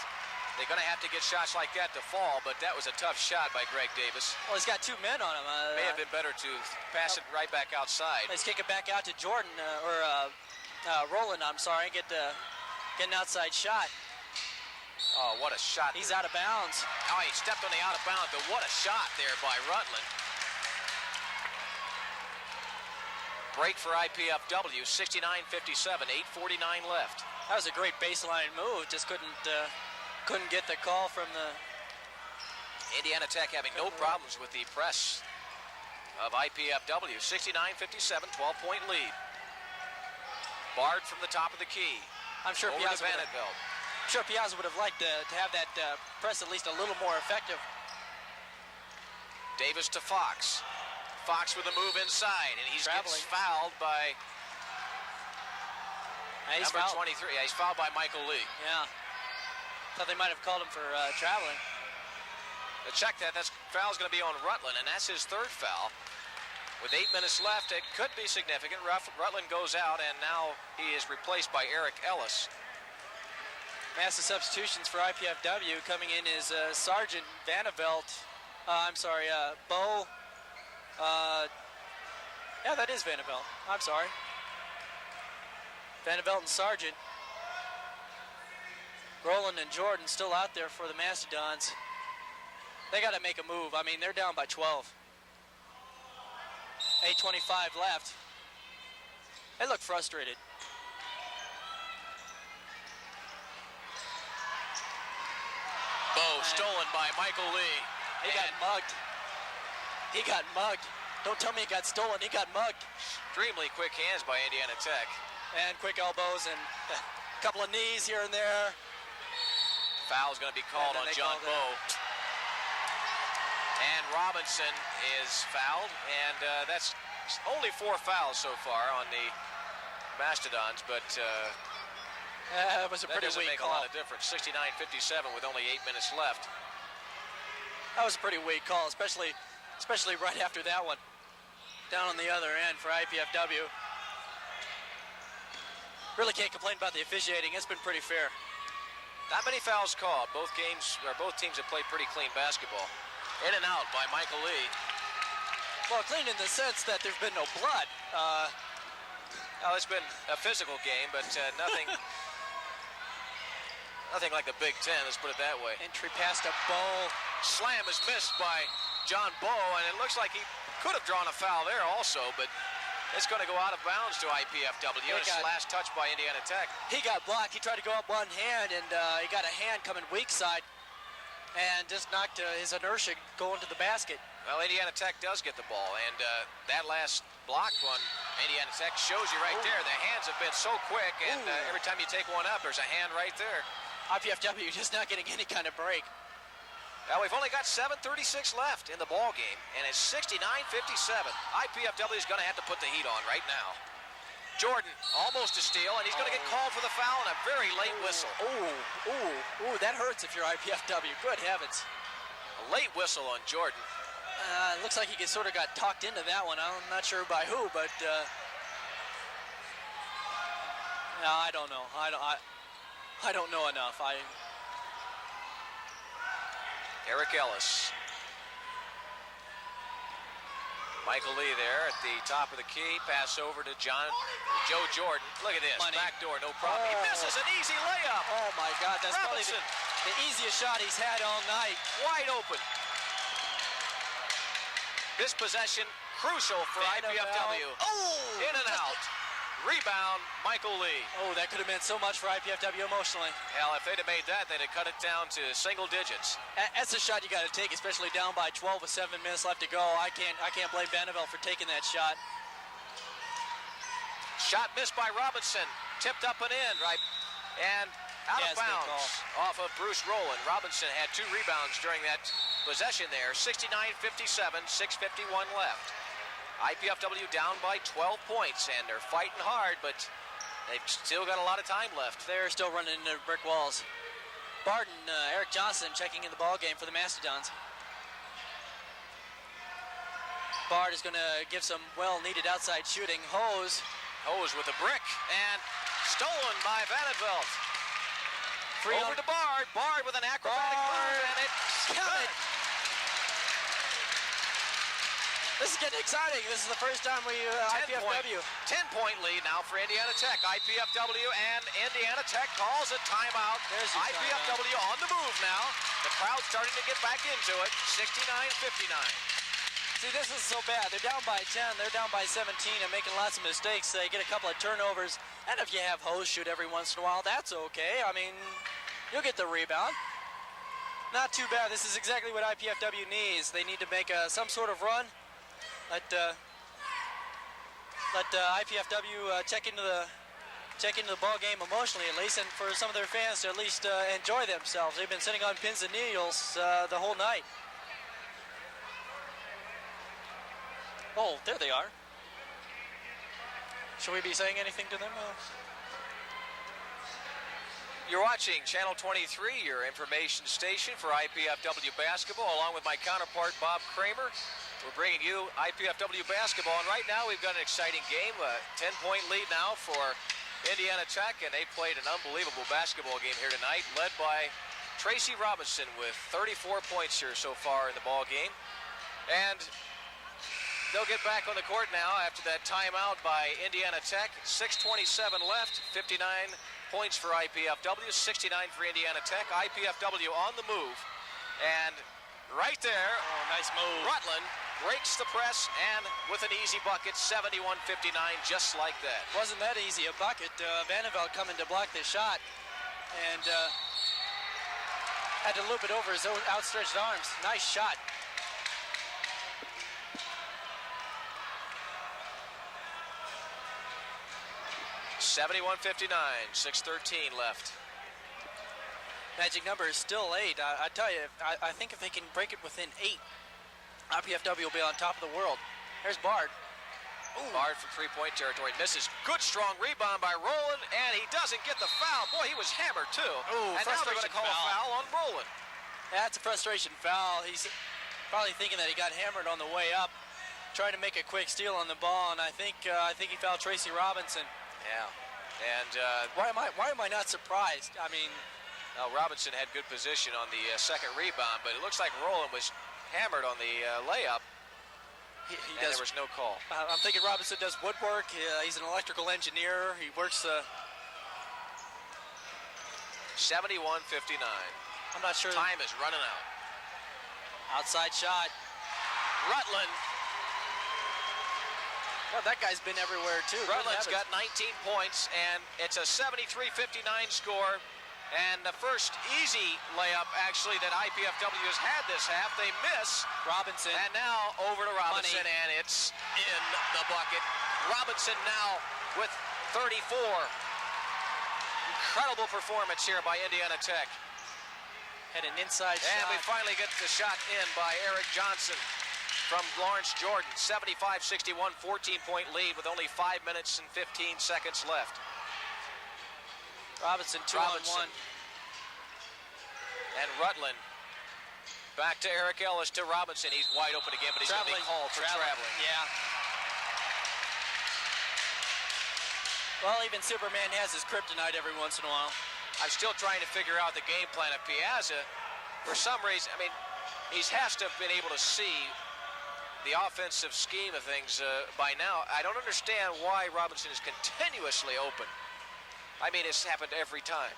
they're going to have to get shots like that to fall, but that was a tough shot by Greg Davis. Well, he's got 2 men on him. May have been better to pass it right back outside. Let's kick it back out to Jordan, Rowland, I'm sorry, get an outside shot. Oh, what a shot. He's out of bounds. Oh, he stepped on the out of bounds, but what a shot there by Rutland. Break for IPFW, 69-57, 8:49 left. That was a great baseline move. Just couldn't get the call from the... Indiana Tech having no problems with the press of IPFW. 69-57, 12-point lead. Bard from the top of the key. I'm sure Piazza would have liked to have that press at least a little more effective. Davis to Fox. Fox with a move inside, and he gets fouled by number 23. Yeah, he's fouled by Michael Lee. Yeah. Thought they might have called him for traveling. Check that. That foul's going to be on Rutland, and that's his 3rd foul. With 8 minutes left, it could be significant. Rutland goes out, and now he is replaced by Eric Ellis. Massive substitutions for IPFW. Coming in is Sergeant Vandervelt. Bo. Yeah, that is Vandervelt. I'm sorry. Vandervelt and Sargent. Rowland and Jordan still out there for the Mastodons. They got to make a move. I mean, they're down by 12. 8:25 left. They look frustrated. Stolen by Michael Lee. He got mugged. He got mugged. Don't tell me he got stolen. He got mugged. Extremely quick hands by Indiana Tech. And quick elbows and a couple of knees here and there. Foul's going to be called on John Bowe. And Robinson is fouled. And that's only 4 fouls so far on the Mastodons. But it was a pretty weak call. That doesn't make a lot of difference. 69-57 with only 8 minutes left. That was a pretty weak call, especially right after that one. down on the other end for IPFW. Really can't complain about the officiating. It's been pretty fair. Not many fouls called. Both teams have played pretty clean basketball. In and out by Michael Lee. Well, clean in the sense that there's been no blood. Well, it's been a physical game, but nothing like the Big Ten, let's put it that way. Entry pass to Bow. Slam is missed by John Bow, and it looks like he could have drawn a foul there also, but it's going to go out of bounds to IPFW. It's last touch by Indiana Tech. He got blocked. He tried to go up one hand, and he got a hand coming weak side and just knocked his inertia going to the basket. Well, Indiana Tech does get the ball, and that last block on Indiana Tech shows you right there. The hands have been so quick, and every time you take one up, there's a hand right there. IPFW just not getting any kind of break. Well, we've only got 7:36 left in the ball game, and it's 69-57. IPFW is going to have to put the heat on right now. Jordan, almost a steal, and he's going to get called for the foul and a very late whistle. Ooh, that hurts if you're IPFW. Good heavens. A late whistle on Jordan. It looks like he sort of got talked into that one. I'm not sure by who, but no, I don't know. I don't know enough. Eric Ellis. Michael Lee there at the top of the key. Pass over to Joe Jordan. Look at this. Money. Back door, no problem. He misses an easy layup. Oh, my God. That's probably Robinson. the easiest shot he's had all night. Wide open. This possession crucial for IPFW. Oh! In and out. Rebound, Michael Lee. Oh, that could have meant so much for IPFW emotionally. Hell, if they'd have made that, they'd have cut it down to single digits. That's a shot you got to take, especially down by 12 with 7 minutes left to go. I can't blame Vanderbilt for taking that shot. Shot missed by Robinson. Tipped up and in, right? And out of bounds off of Bruce Rowland. Robinson had 2 rebounds during that possession there. 69-57, 6:51 left. IPFW down by 12 points, and they're fighting hard, but they've still got a lot of time left. They're still running into brick walls. Barton, Eric Johnson checking in the ball game for the Mastodons. Bard is going to give some well-needed outside shooting. Hose with a brick, and stolen by Vanderbilt. Over to Bard. Bard with an acrobatic move, and it's counted. This is getting exciting. This is the first time we IPFW. 10-point lead now for Indiana Tech. IPFW and Indiana Tech calls a timeout. There's your IPFW on the move now. The crowd's starting to get back into it. 69-59. See, this is so bad. They're down by 10. They're down by 17 and making lots of mistakes. They get a couple of turnovers. And if you have Hose shoot every once in a while, that's okay. I mean, you'll get the rebound. Not too bad. This is exactly what IPFW needs. They need to make some sort of run. Let IPFW check into the ball game emotionally, at least, and for some of their fans to at least enjoy themselves. They've been sitting on pins and needles the whole night. Oh, there they are. Should we be saying anything to them? You're watching Channel 23, your information station for IPFW basketball, along with my counterpart, Bob Kramer. We're bringing you IPFW basketball, and right now we've got an exciting game, a 10-point lead now for Indiana Tech, and they played an unbelievable basketball game here tonight, led by Tracy Robinson with 34 points here so far in the ball game. And they'll get back on the court now after that timeout by Indiana Tech. 6:27 left, 59 points for IPFW, 69 for Indiana Tech. IPFW on the move, and right there, nice move. Rutland breaks the press, and with an easy bucket, 71-59, just like that. Wasn't that easy a bucket? Vanderbilt coming to block this shot, and had to loop it over his outstretched arms. Nice shot. $71-59, 6:13 left. Magic number is still 8. I tell you, I think if they can break it within 8, IPFW will be on top of the world. There's Bard. Ooh. Bard from three-point territory misses. Good strong rebound by Rowland, and he doesn't get the foul. Boy, he was hammered too. Ooh, and now they're going to call a foul on Rowland. That's a frustration foul. He's probably thinking that he got hammered on the way up. trying to make a quick steal on the ball, and I think he fouled Tracy Robinson. Yeah, and why am I not surprised? I mean, Robinson had good position on the second rebound, but it looks like Rowland was hammered on the layup. And there was no call. I'm thinking Robinson does woodwork. He's an electrical engineer. He works. 71-59. I'm not sure. Time is running out. Outside shot. Rutland. Well, that guy's been everywhere too. Rutland's got 19 points, and it's a 73-59 score. And the first easy layup, actually, that IPFW has had this half. They miss. Robinson. And now over to Robinson, and it's in the bucket. Robinson now with 34. Incredible performance here by Indiana Tech. Had an inside shot. And we finally get the shot in by Eric Johnson from Lawrence Jordan. 75-61, 14-point lead with only 5 minutes and 15 seconds left. Robinson, 2-on-1. And Rutland back to Eric Ellis to Robinson. He's wide open again, but he's going to be called for traveling. Yeah. Well, even Superman has his kryptonite every once in a while. I'm still trying to figure out the game plan of Piazza. For some reason, I mean, he has to have been able to see the offensive scheme of things by now. I don't understand why Robinson is continuously open. I mean, it's happened every time.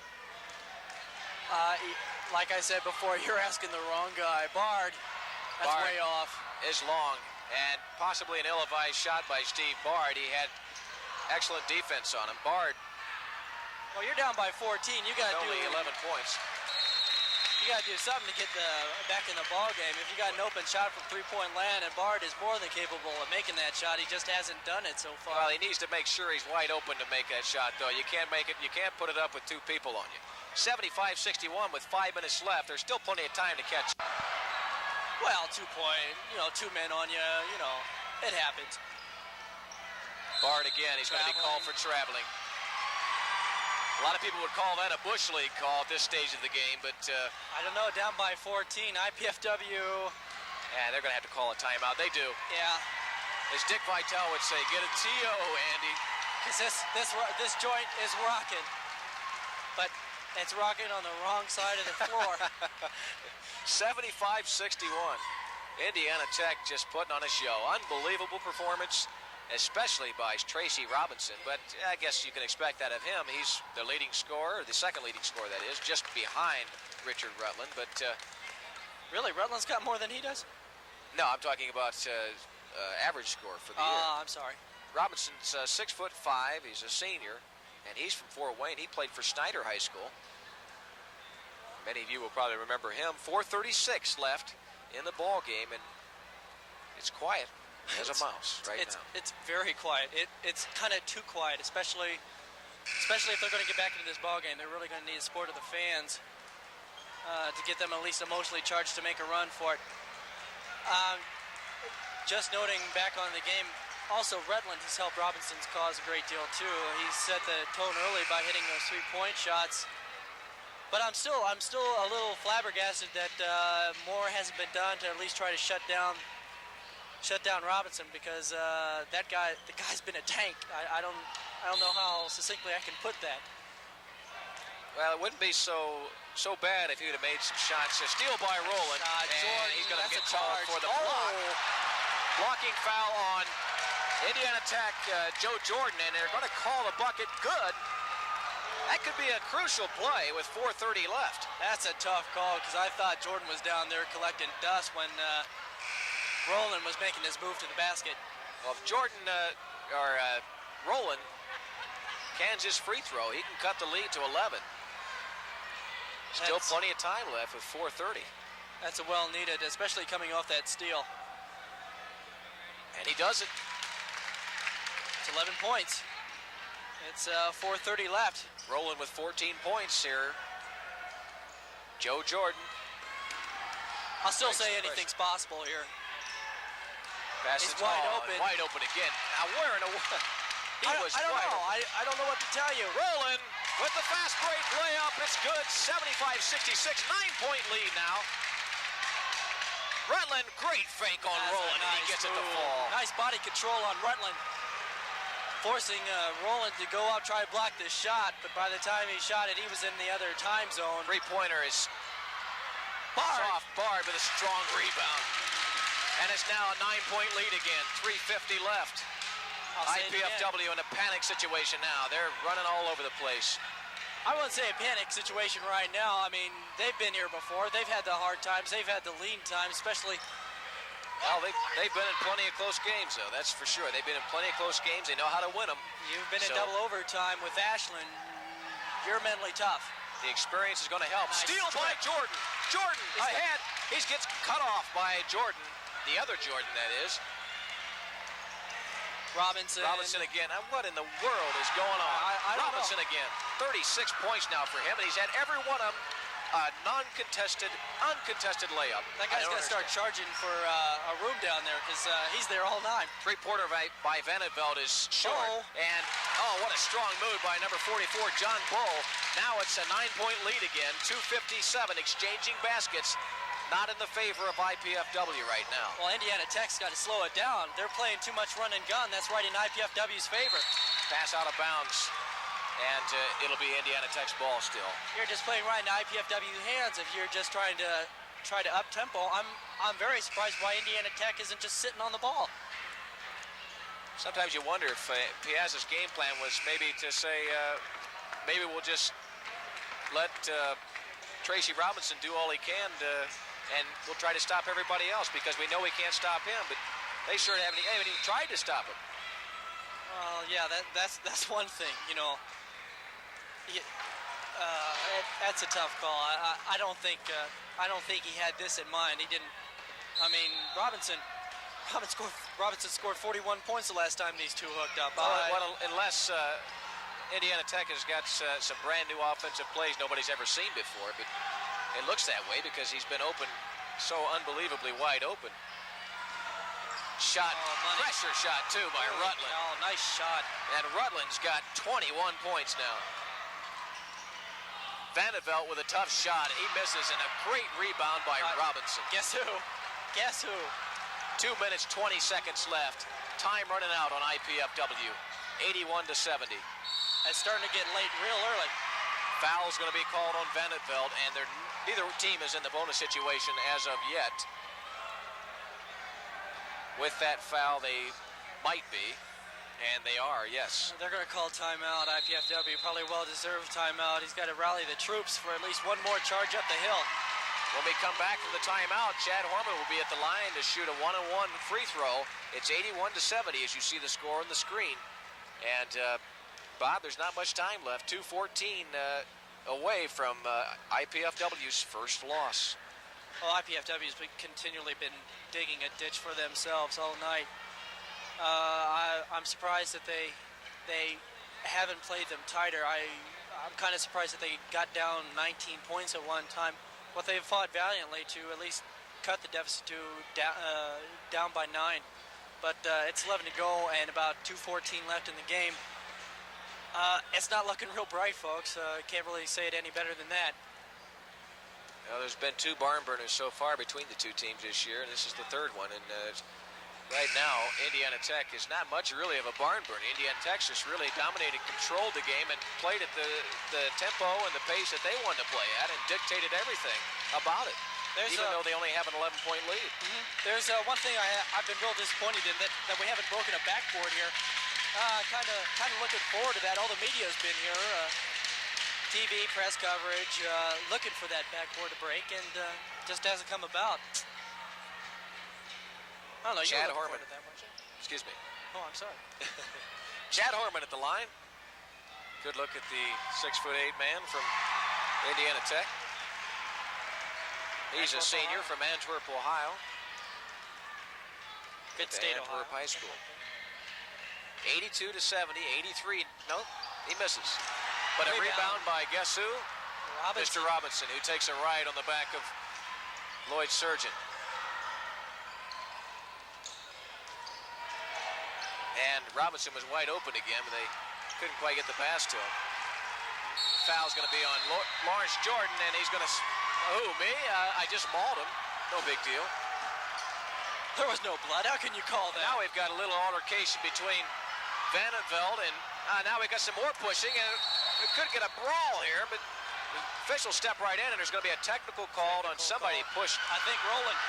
Like I said before, you're asking the wrong guy. Bard, that's Bard way off. Is long, and possibly an ill-advised shot by Steve Bard. He had excellent defense on him. Bard. Well, you're down by 14. You got to do only 11 points. You got to do something to get back in the ball game. If you got an open shot from three-point land, and Bard is more than capable of making that shot, he just hasn't done it so far. Well, he needs to make sure he's wide open to make that shot, though. You can't make it. You can't put it up with two people on you. 75-61 with 5 minutes left. There's still plenty of time to catch. Well, 2-point, two men on you, it happens. Bard again. He's going to be called for traveling. A lot of people would call that a Bush League call at this stage of the game, but I don't know, down by 14, IPFW. Yeah, they're going to have to call a timeout. They do. Yeah. As Dick Vitale would say, get a TO, Andy. Because this joint is rocking, but it's rocking on the wrong side of the floor. 75-61. Indiana Tech just putting on a show. Unbelievable performance, especially by Tracy Robinson, but I guess you can expect that of him. He's the leading scorer, the second leading scorer, that is, just behind Richard Rutland, but... Really? Rutland's got more than he does? No, I'm talking about average score for the year. I'm sorry. Robinson's 6'5", he's a senior, and he's from Fort Wayne. He played for Snyder High School. Many of you will probably remember him. 4:36 left in the ball game, and it's quiet as a mouse right now. It's very quiet. It's kind of too quiet, especially if they're going to get back into this ball game. They're really going to need the support of the fans to get them at least emotionally charged to make a run for it. Just noting back on the game, also Rutland has helped Robinson's cause a great deal too. He set the tone early by hitting those three-point shots. But I'm still a little flabbergasted that more hasn't been done to at least try to shut down Robinson, because the guy's been a tank. I don't know how succinctly I can put that. Well, it wouldn't be so bad if he would have made some shots. A steal by Rowland, and he's going to get called for the block. Blocking foul on Indiana Tech, Joe Jordan, and they're going to call the bucket good. That could be a crucial play with 4:30 left. That's a tough call, because I thought Jordan was down there collecting dust when Rowland was making his move to the basket. Well, if Jordan or Rowland cans his free throw, he can cut the lead to 11. Still plenty of time left with 4:30. That's a well needed, especially coming off that steal. And he does it. It's 11 points. It's 4:30 left. Rowland with 14 points here. Joe Jordan. I'll still say anything's possible here. He's wide open again. Now where in the world? I don't know. I don't know what to tell you. Rowland with the fast break layup. It's good. 75-66. 9-point lead now. Rutland, great fake on Rowland, and he gets it to fall. Nice body control on Rutland, forcing Rowland to go up, try to block this shot, but by the time he shot it, he was in the other time zone. Three-pointer is soft barred with a strong rebound. And it's now a 9-point lead again, 3:50 left. IPFW in a panic situation now. They're running all over the place. I wouldn't say a panic situation right now. I mean, they've been here before. They've had the hard times. They've had the lean times, especially. Well, they've been in plenty of close games, though. That's for sure. They've been in plenty of close games. They know how to win them. You've been in double overtime with Ashland. You're mentally tough. The experience is going to help. Nice Steal by Jordan. Jordan ahead. He gets cut off by Jordan. The other Jordan, that is. Robinson again. What in the world is going on? I don't Robinson know. again. 36 points now for him, and he's had every one of them uncontested layup. That guy's going to start charging for a room down there because he's there all night. Three-pointer by Vanderveld is short. And, what a strong move by number 44, John Bull. Now it's a 9-point lead again, 2:57, exchanging baskets. Not in the favor of IPFW right now. Well, Indiana Tech's got to slow it down. They're playing too much run and gun. That's right in IPFW's favor. Pass out of bounds, and it'll be Indiana Tech's ball still. You're just playing right in IPFW's hands if you're just trying to up-tempo. I'm very surprised why Indiana Tech isn't just sitting on the ball. Sometimes you wonder if Piazza's game plan was maybe to say, maybe we'll just let Tracy Robinson do all he can and we'll try to stop everybody else because we know we can't stop him, but they sure haven't even tried to stop him. Well, yeah, that's one thing, you know. That's a tough call. I don't think he had this in mind. He didn't. I mean, Robinson scored 41 points the last time these two hooked up. Well, unless Indiana Tech has got some brand new offensive plays nobody's ever seen before, but it looks that way because he's been open, so unbelievably wide open. Shot, pressure shot too by Rutland. Oh, nice shot. And Rutland's got 21 points now. Vanderveld with a tough shot, and he misses, and a great rebound by Robinson. Guess who? 2 minutes, 20 seconds left. Time running out on IPFW, 81-70. It's starting to get late real early. Foul's going to be called on Vanderveld, and neither team is in the bonus situation as of yet. With that foul, they might be, and they are, yes. They're going to call timeout. IPFW, probably well-deserved timeout. He's got to rally the troops for at least one more charge up the hill. When we come back from the timeout, Chad Horman will be at the line to shoot a 1-on-1 free throw. It's 81-70 as you see the score on the screen. And, Bob, there's not much time left. 2:14 away from IPFW's first loss. Well, IPFW's continually been digging a ditch for themselves all night. I'm surprised that they haven't played them tighter. I'm kind of surprised that they got down 19 points at one time. But they've fought valiantly to at least cut the deficit to down by 9. But it's 11 to go and about 2:14 left in the game. It's not looking real bright, folks. Can't really say it any better than that. Well, there's been 2 barn burners so far between the two teams this year, and this is the third one. And right now, Indiana Tech is not much really of a barn burner. Indiana Tech just really dominated, controlled the game, and played at the tempo and the pace that they wanted to play at, and dictated everything about it. Even though they only have an 11-point lead. Mm-hmm. There's one thing I've been real disappointed in that we haven't broken a backboard here. Kind of looking forward to that. All the media's been here. TV, press coverage, looking for that backboard to break, and just hasn't come about. I don't know, Chad you're Horman. looking forward to that, weren't you? Excuse me. Oh, I'm sorry. Chad Horman at the line. Good look at the 6'8" man from Indiana Tech. He's a senior from Antwerp, Ohio. Good state, Antwerp Ohio. High School. 82-70, 83. Nope, he misses. But a rebound by guess who? Robinson. Mr. Robinson, who takes a ride on the back of Lloyd Surgeon. And Robinson was wide open again, but they couldn't quite get the pass to him. Foul's going to be on Lawrence Jordan, and he's going to... Oh, me? I just mauled him. No big deal. There was no blood. How can you call that? Now we've got a little altercation between Vandenveld and now we've got some more pushing, and we could get a brawl here, but the officials step right in, and there's going to be a technical call on somebody pushed. I think Rowland.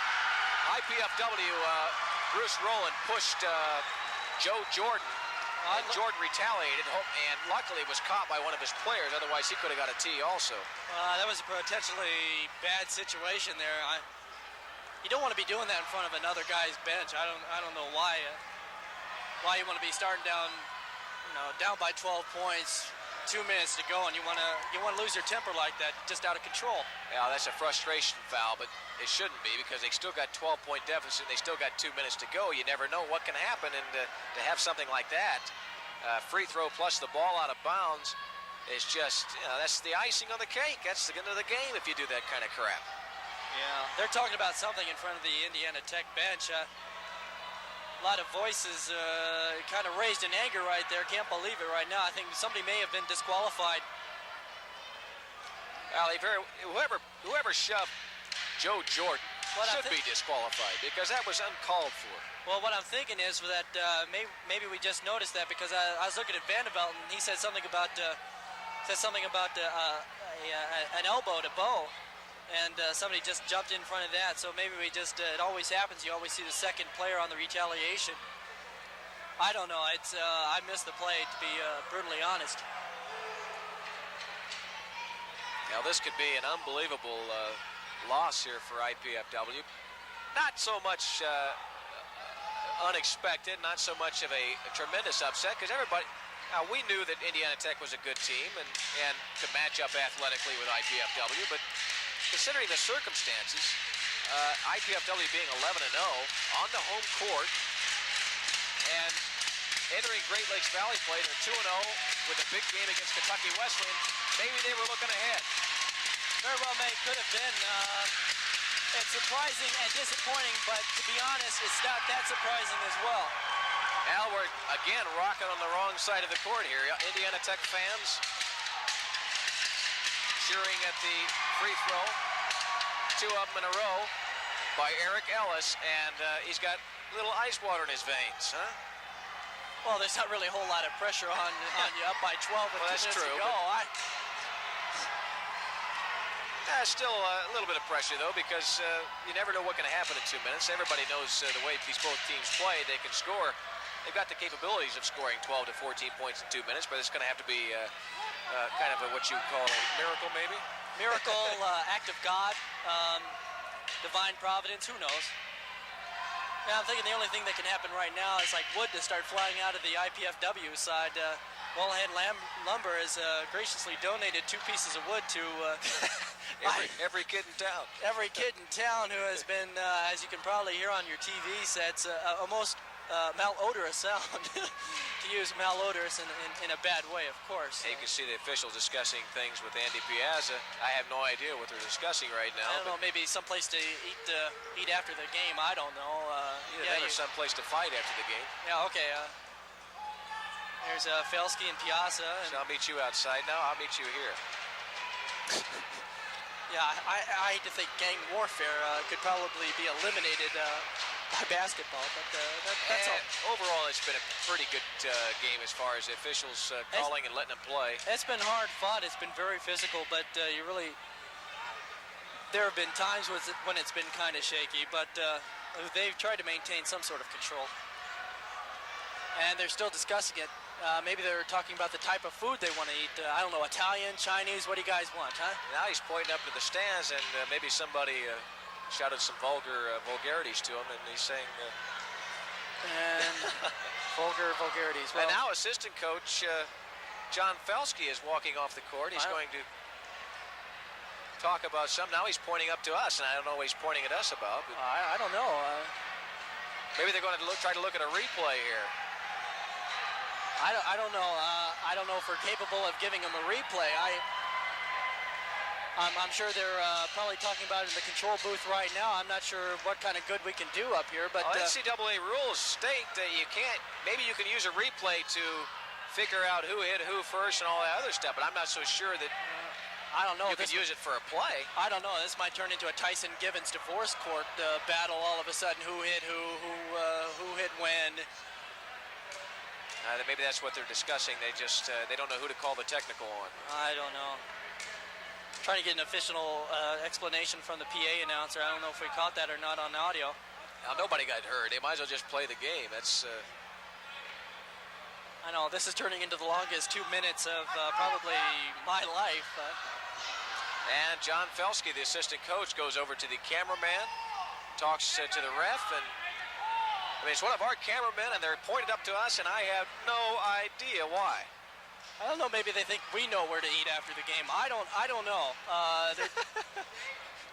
IPFW, Bruce Rowland pushed Joe Jordan. And Jordan retaliated, and luckily was caught by one of his players. Otherwise, he could have got a tee also. That was a potentially bad situation there. You don't want to be doing that in front of another guy's bench. I don't know why you want to be starting down, down by 12 points, 2 minutes to go, and you want to lose your temper like that, just out of control. Yeah, that's a frustration foul, but it shouldn't be because they still got 12-point deficit. And they still got 2 minutes to go. You never know what can happen, and to have something like that, free throw plus the ball out of bounds, is just that's the icing on the cake. That's the end of the game if you do that kind of crap. Yeah, they're talking about something in front of the Indiana Tech bench. A lot of voices kind of raised in anger right there. Can't believe it right now. I think somebody may have been disqualified. Well, whoever shoved Joe Jordan should be disqualified because that was uncalled for. Well, what I'm thinking is that maybe we just noticed that because I was looking at Vanderbilt and he said something about an elbow to Bo. And somebody just jumped in front of that, so maybe we just, it always happens, you always see the second player on the retaliation. I don't know, I missed the play, to be brutally honest. Now this could be an unbelievable loss here for IPFW. Not so much unexpected, not so much of a tremendous upset, because everybody, we knew that Indiana Tech was a good team and could match up athletically with IPFW, but considering the circumstances, IPFW being 11-0 on the home court and entering Great Lakes Valley play, they're 2-0 with a big game against Kentucky Wesleyan. Maybe they were looking ahead. Very well, could have been. It's surprising and disappointing, but to be honest, it's not that surprising as well. Al, we're again rocking on the wrong side of the court here. Indiana Tech fans cheering at the free throw, 2 of them in a row by Eric Ellis, and he's got a little ice water in his veins, huh? Well, there's not really a whole lot of pressure on you up by 12 with 2 minutes to go. Still a little bit of pressure, though, because you never know what can happen in 2 minutes. Everybody knows the way these both teams play, they can score. They've got the capabilities of scoring 12 to 14 points in 2 minutes, but it's going to have to be kind of what you call a miracle, maybe? Miracle, act of God, divine providence, who knows? Yeah, I'm thinking the only thing that can happen right now is like wood to start flying out of the IPFW side. Wallhead Lumber has graciously donated 2 pieces of wood to every kid in town. Every kid in town who has been, as you can probably hear on your TV sets, a most malodorous sound. To use malodorous in a bad way, of course. You can see the officials discussing things with Andy Piazza. I have no idea what they're discussing right now. I don't know, maybe someplace to eat after the game. I don't know. Or someplace to fight after the game. Yeah, okay. There's Felsky and Piazza. So I'll meet you outside now. I'll meet you here. Yeah, I hate to think gang warfare could probably be eliminated by basketball, but that's all. Overall, it's been a pretty good game as far as the officials calling and letting them play. It's been hard fought. It's been very physical, but there have been times when it's been kind of shaky, but they've tried to maintain some sort of control. And they're still discussing it. Maybe they're talking about the type of food they want to eat. I don't know, Italian, Chinese, what do you guys want, huh? Now he's pointing up to the stands, and maybe somebody shouted some vulgarities to him, and he's saying... and vulgarities. Well, and now assistant coach John Felsky is walking off the court. He's going to talk about something. Now he's pointing up to us, and I don't know what he's pointing at us about. But I don't know. maybe they're going to try to look at a replay here. I don't know. I don't know if we're capable of giving him a replay. I'm sure they're probably talking about it in the control booth right now. I'm not sure what kind of good we can do up here, but NCAA rules state that you can't. Maybe you can use a replay to figure out who hit who first and all that other stuff. But I'm not so sure that I don't know. You could use it for a play. I don't know. This might turn into a Tyson Givens divorce court battle all of a sudden. Who hit who hit when? Maybe that's what they're discussing. They just they don't know who to call the technical on. I don't know. Trying to get an official explanation from the PA announcer. I don't know if we caught that or not on audio. Now, nobody got hurt. They might as well just play the game. That's. I know this is turning into the longest 2 minutes of probably my life. And John Felsky, the assistant coach, goes over to the cameraman, talks to the ref, and I mean, it's one of our cameramen, and they're pointed up to us, and I have no idea why. I don't know. Maybe they think we know where to eat after the game. I don't know.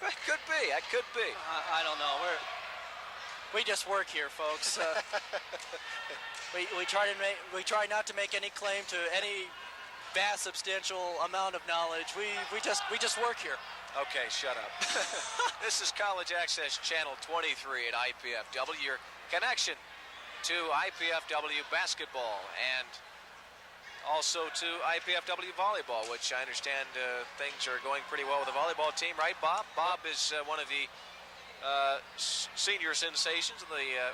That could be. That could be. I don't know. We just work here, folks. We try not to make any claim to any vast, substantial amount of knowledge. We just work here. Okay, shut up. This is College Access Channel 23 at IPFW, your connection to IPFW basketball and also to IPFW volleyball, which I understand things are going pretty well with the volleyball team, right, Bob? Bob is one of the senior sensations,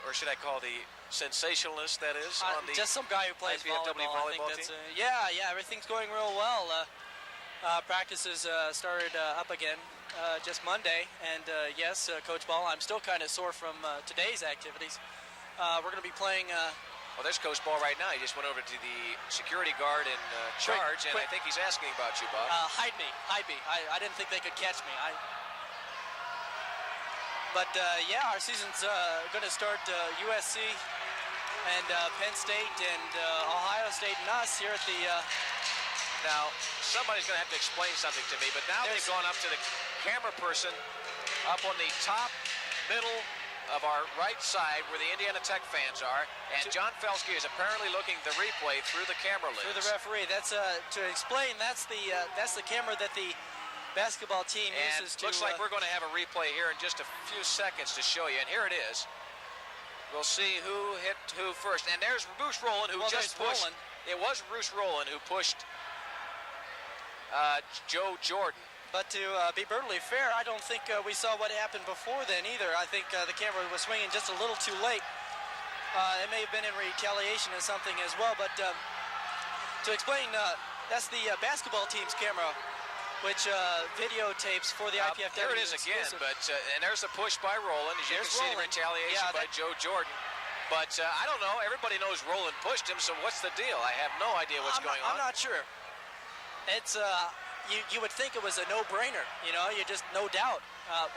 or should I call the sensationalist, that is, on the just some guy who plays IPFW volleyball team. team? Yeah, everything's going real well. Practices started up again just Monday, and yes, Coach Ball, I'm still kind of sore from today's activities. We're going to be playing. Well, there's Coach Ball right now. He just went over to the security guard in charge, and I think he's asking about you, Bob. Hide me. I didn't think they could catch me. But yeah, our season's going to start USC and Penn State and Ohio State and us here at the. Now, somebody's going to have to explain something to me, but now they've gone up to the camera person up on the top middle of our right side where the Indiana Tech fans are, and John Felsky is apparently looking the replay through the camera lens. Through the referee. That's to explain. That's the camera that the basketball team uses to. Looks like we're going to have a replay here in just a few seconds to show you, and here it is. We'll see who hit who first, and there's Bruce Rowland who just pushed. Rowland. It was Bruce Rowland who pushed Joe Jordan. But to be brutally fair, I don't think we saw what happened before then either. I think the camera was swinging just a little too late. It may have been in retaliation or something as well. But to explain, that's the basketball team's camera, which videotapes for the IPFW. There it is again, but and there's a push by Rowland. As you can see, the retaliation by Joe Jordan. But I don't know. Everybody knows Rowland pushed him, so what's the deal? I have no idea what's going on. I'm not sure. It's you would think it was a no-brainer. You know, you just no doubt.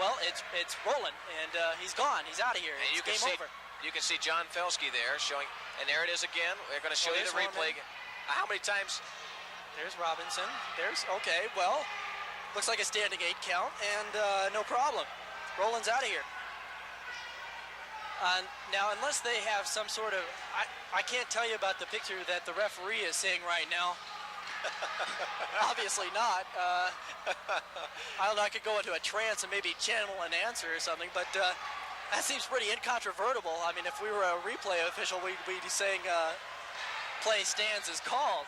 Well, it's Rowland, and he's gone. He's out of here. It's game over. You can see John Felsky there showing, and there it is again. We're going to show you the replay. How many times? There's Robinson. Okay. Well, looks like a standing 8 count, and no problem. Rowland's out of here. Now, unless they have some sort of, I can't tell you about the picture that the referee is seeing right now. Obviously not. I don't know, I could go into a trance and maybe channel an answer or something, but that seems pretty incontrovertible. I mean, if we were a replay official, we'd be saying play stands as called.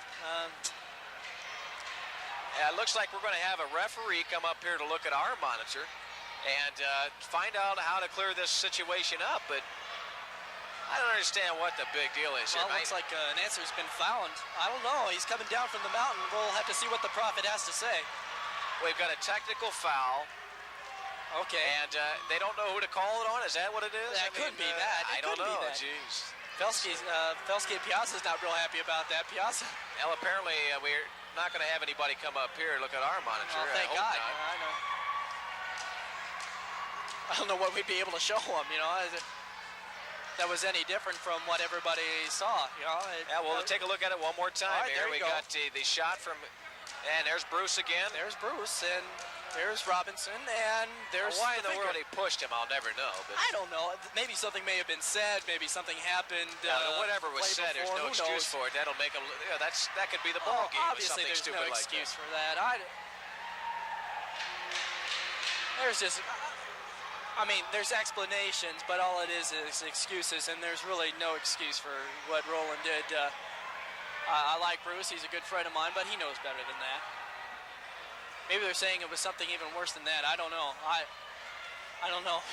Yeah, it looks like we're going to have a referee come up here to look at our monitor and find out how to clear this situation up, but I don't understand what the big deal is. Well, it looks like an answer's been found. I don't know. He's coming down from the mountain. We'll have to see what the prophet has to say. We've got a technical foul. Okay. And they don't know who to call it on? Is that what it is? That could be that. I don't know. Jeez. Felsky and Piazza's not real happy about that. Piazza. Well, apparently we're not going to have anybody come up here and look at our monitor. Oh, thank God. I know. I don't know what we'd be able to show them, you know. That was any different from what everybody saw, you know. Yeah, well, let's take a look at it one more time. Right, here we got the shot from, and there's Bruce again. There's Bruce, and there's Robinson, and there's why in the world he pushed him, I'll never know. But I don't know. Maybe something may have been said. Maybe something happened. Whatever was said, there's no excuse for it. That'll make him. Yeah, that could be the ball game. Obviously, there's no excuse for that. There's just. I mean, there's explanations, but all it is excuses, and there's really no excuse for what Rowland did. I like Bruce. He's a good friend of mine, but he knows better than that. maybe they're saying it was something even worse than that. I don't know. I don't know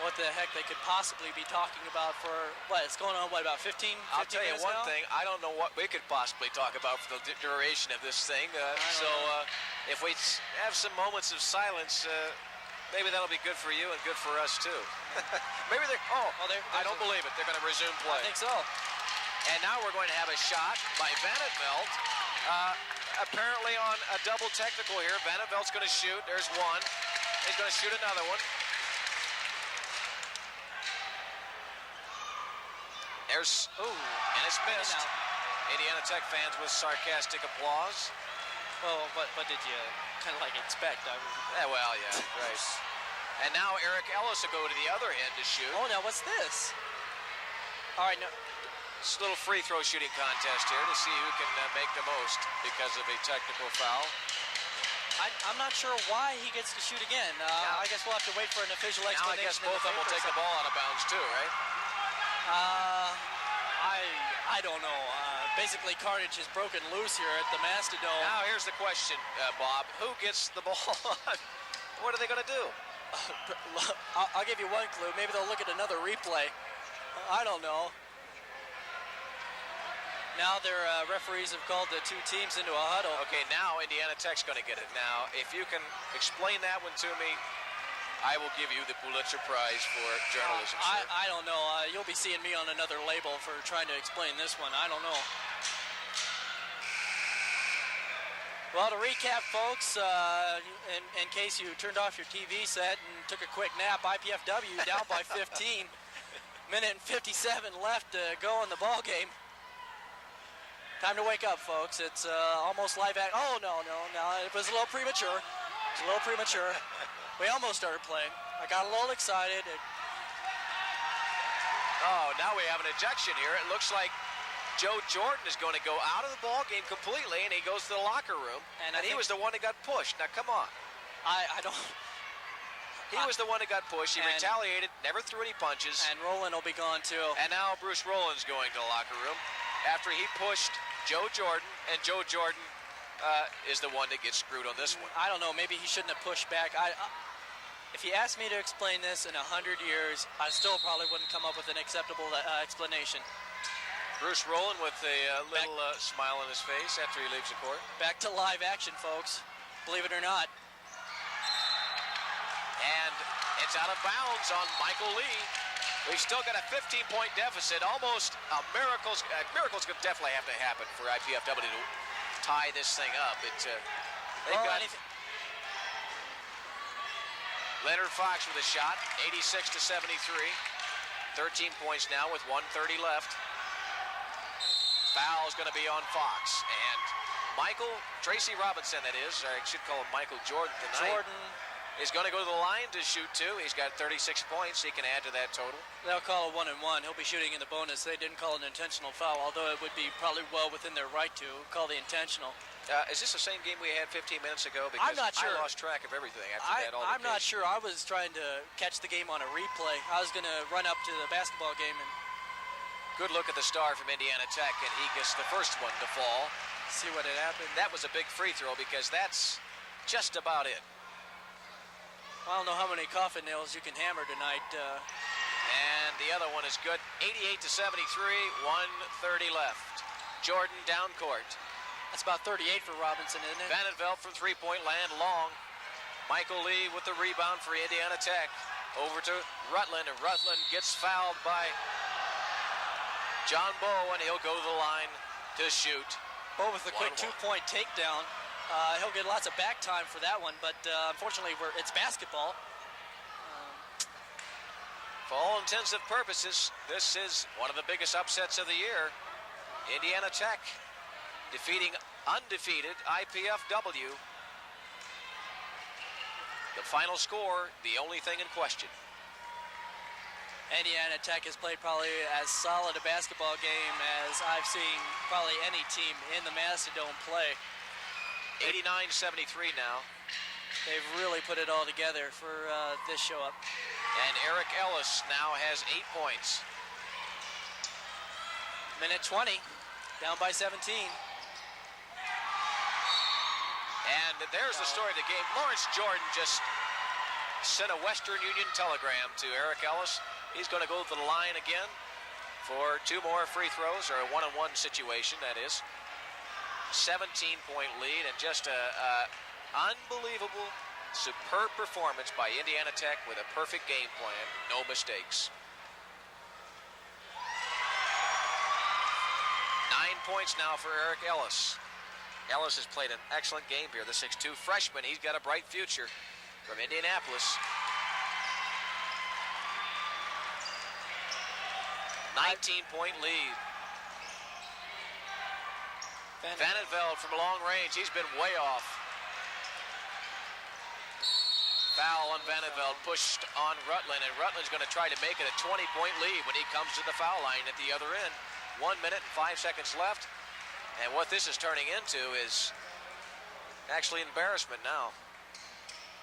what the heck they could possibly be talking about for, what, it's going on, what, about 15 I'll tell you minutes one now? thing, I don't know what we could possibly talk about for the duration of this thing. If we have some moments of silence, maybe that'll be good for you and good for us too. Maybe they're, I don't believe it. They're going to resume play. I think so. And now we're going to have a shot by Vandenveld. Apparently on a double technical here. Vandenveld's going to shoot. There's one. He's going to shoot another one. There's, and it's missed. Indiana Tech fans with sarcastic applause. Well, what did you kind of like expect? Yeah, right. And now Eric Ellis will go to the other end to shoot. Oh, now what's this? All right, no. It's a little free throw shooting contest here to see who can make the most because of a technical foul. I'm not sure why he gets to shoot again. I guess we'll have to wait for an official explanation. Now I guess both of them will take the ball out of bounds too, right? I don't know. Basically, carnage is broken loose here at the Mastodon. Now here's the question, Bob. Who gets the ball on? What are they going to do? I'll give you one clue. Maybe they'll look at another replay. I don't know. Now their referees have called the two teams into a huddle. Okay, now Indiana Tech's going to get it. Now, if you can explain that one to me, I will give you the Pulitzer Prize for journalism, sir. I don't know. You'll be seeing me on another label for trying to explain this one. I don't know. Well, to recap, folks, in case you turned off your TV set and took a quick nap, IPFW down by 15. Minute and 57 left to go in the ball game. Time to wake up, folks. It's almost live act. Oh, no. It was a little premature. We almost started playing. I got a little excited. Oh, now we have an ejection here. It looks like Joe Jordan is going to go out of the ball game completely, and he goes to the locker room. And he was the one that got pushed. Now, come on. I don't... He was the one that got pushed. He retaliated, never threw any punches. And Roland will be gone, too. And now Bruce Rowland's going to the locker room after he pushed Joe Jordan, and Joe Jordan is the one that gets screwed on this one. I don't know. Maybe he shouldn't have pushed back. If you asked me to explain this in 100 years, I still probably wouldn't come up with an acceptable explanation. Bruce Rowland with a little smile on his face after he leaves the court. Back to live action, folks. Believe it or not. And it's out of bounds on Michael Lee. We've still got a 15-point deficit. Almost a miracle. Miracles could definitely have to happen for IPFW to tie this thing up. Leonard Fox with a shot, 86-73. 13 points now with 1:30 left. Foul's going to be on Fox. And Tracy Robinson, that is, or I should call him Michael Jordan tonight. Is going to go to the line to shoot two. He's got 36 points. He can add to that total. They'll call it 1-1. He'll be shooting in the bonus. They didn't call an intentional foul, although it would be probably well within their right to call the intentional. Is this the same game we had 15 minutes ago? Because I'm not sure. I lost track of everything after that altercation. I'm not sure. I was trying to catch the game on a replay. I was going to run up to the basketball game and... Good look at the star from Indiana Tech, and he gets the first one to fall. See what had happened. That was a big free throw because that's just about it. I don't know how many coffin nails you can hammer tonight. And the other one is good. 88-73, 1:30 left. Jordan down court. That's about 38 for Robinson, isn't it? Vandenveld from three-point land, long. Michael Lee with the rebound for Indiana Tech. Over to Rutland, and Rutland gets fouled by John Bowe, and he'll go to the line to shoot. Bowe with a quick two-point takedown. He'll get lots of back time for that one, but unfortunately it's basketball. For all intensive purposes, this is one of the biggest upsets of the year. Indiana Tech defeating undefeated IPFW. The final score, the only thing in question. Indiana Tech has played probably as solid a basketball game as I've seen probably any team in the Mastodon play. 89-73 now. They've really put it all together for this show up. And Eric Ellis now has 8 points. Minute 20, down by 17. And there's the story of the game. Lawrence Jordan just sent a Western Union telegram to Eric Ellis. He's going to go to the line again for 2 more free throws, or a one-on-one situation, that is. 17-point lead, and just a unbelievable, superb performance by Indiana Tech with a perfect game plan, no mistakes. 9 points now for Eric Ellis. Ellis has played an excellent game here, the 6'2 freshman. He's got a bright future from Indianapolis. 19-point lead. Van Velde from long range. He's been way off. Foul on Van Velde, pushed on Rutland, and Rutland's going to try to make it a 20-point lead when he comes to the foul line at the other end. 1 minute and 5 seconds left. And what this is turning into is actually embarrassment now.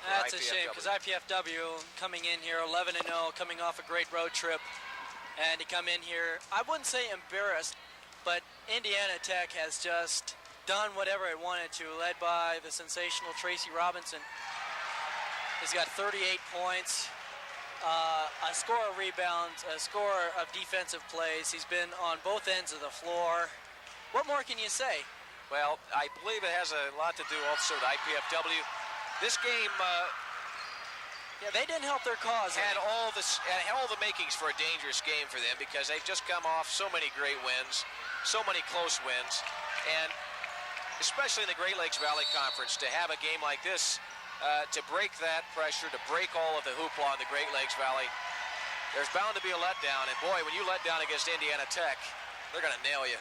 That's a shame, because IPFW coming in here 11-0, coming off a great road trip, and to come in here, I wouldn't say embarrassed, but Indiana Tech has just done whatever it wanted to, led by the sensational Tracy Robinson. He's got 38 points, a score of rebounds, a score of defensive plays. He's been on both ends of the floor. What more can you say? Well, I believe it has a lot to do also with IPFW. This game they didn't help their cause. Had all the makings for a dangerous game for them, because they've just come off so many great wins, so many close wins, and especially in the Great Lakes Valley Conference, to have a game like this, to break that pressure, to break all of the hoopla in the Great Lakes Valley, there's bound to be a letdown. And boy, when you let down against Indiana Tech, they're going to nail you.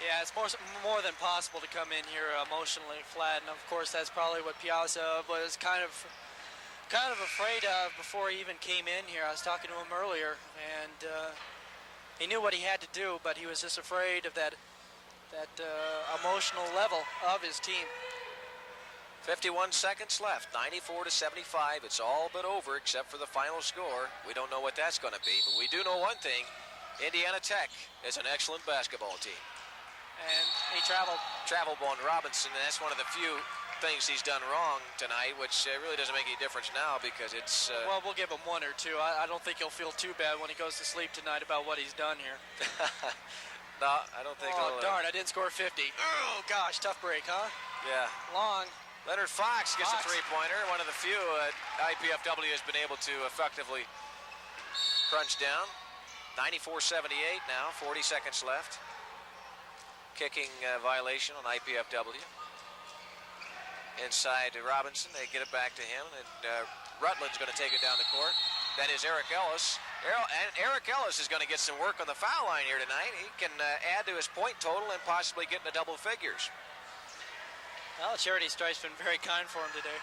Yeah, it's more than possible to come in here emotionally flat, and of course that's probably what Piazza was kind of afraid of before he even came in here. I was talking to him earlier, and he knew what he had to do, but he was just afraid of that emotional level of his team. 51 seconds left, 94-75. It's all but over except for the final score. We don't know what that's going to be, but we do know one thing: Indiana Tech is an excellent basketball team. And he traveled on Robinson, and that's one of the few things he's done wrong tonight, which really doesn't make any difference now, because it's... Well, we'll give him 1 or 2. I don't think he'll feel too bad when he goes to sleep tonight about what he's done here. No, I don't think... Oh, darn, I didn't score 50. Oh, gosh, tough break, huh? Yeah. Long. Leonard Fox gets a three-pointer, one of the few IPFW has been able to effectively crunch down. 94-78 now, 40 seconds left. Kicking violation on IPFW. Inside to Robinson, they get it back to him, and Rutland's going to take it down the court. That is Eric Ellis. And Eric Ellis is going to get some work on the foul line here tonight. He can add to his point total and possibly get into double figures. Well, Charity Strike's been very kind for him today.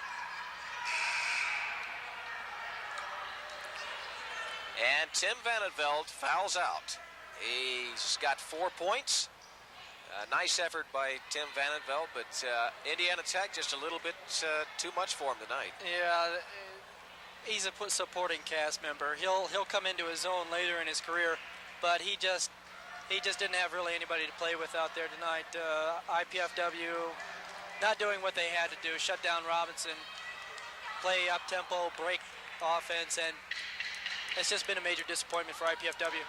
And Tim Van Velde fouls out. He's got 4 points. Nice effort by Tim Van Velde, but Indiana Tech just a little bit too much for him tonight. Yeah, he's a supporting cast member. He'll come into his own later in his career, but he just didn't have really anybody to play with out there tonight. IPFW not doing what they had to do, shut down Robinson, play up-tempo, break offense, and it's just been a major disappointment for IPFW.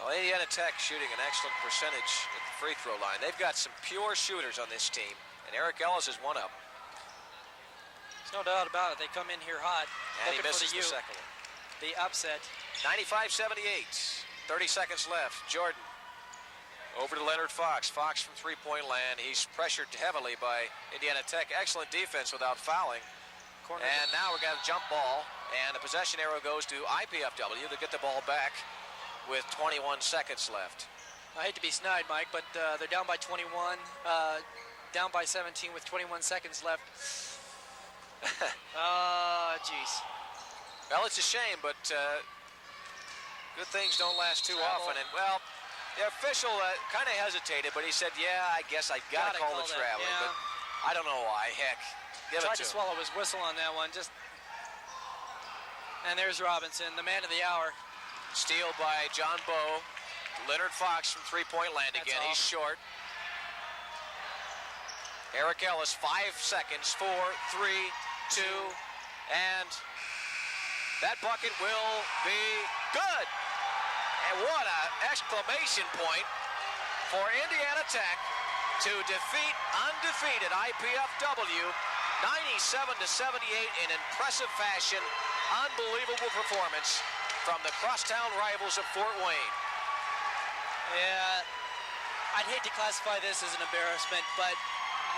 Well, Indiana Tech shooting an excellent percentage at the free throw line. They've got some pure shooters on this team, and Eric Ellis is one of them. There's no doubt about it. They come in here hot. And he misses the second one. The upset. 95-78, 30 seconds left. Jordan over to Leonard Fox. Fox from three-point land. He's pressured heavily by Indiana Tech. Excellent defense without fouling. And now we got a jump ball, and the possession arrow goes to IPFW to get the ball back with 21 seconds left. I hate to be snide, Mike, but they're down by 21, down by 17 with 21 seconds left. Jeez. Well, it's a shame, but good things don't last too often. And, well, the official kind of hesitated, but he said, yeah, I guess I've got to call the traveling. Yeah. But I don't know why. Heck, give Tried it to to swallow his whistle on that one. And there's Robinson, the man of the hour. Steal by John Bowe. Leonard Fox from three-point land again. He's short. Eric Ellis, 5 seconds, 4, 3, 2, and that bucket will be good. And what an exclamation point for Indiana Tech to defeat undefeated IPFW 97-78 in impressive fashion. Unbelievable performance from the crosstown rivals of Fort Wayne. Yeah, I'd hate to classify this as an embarrassment, but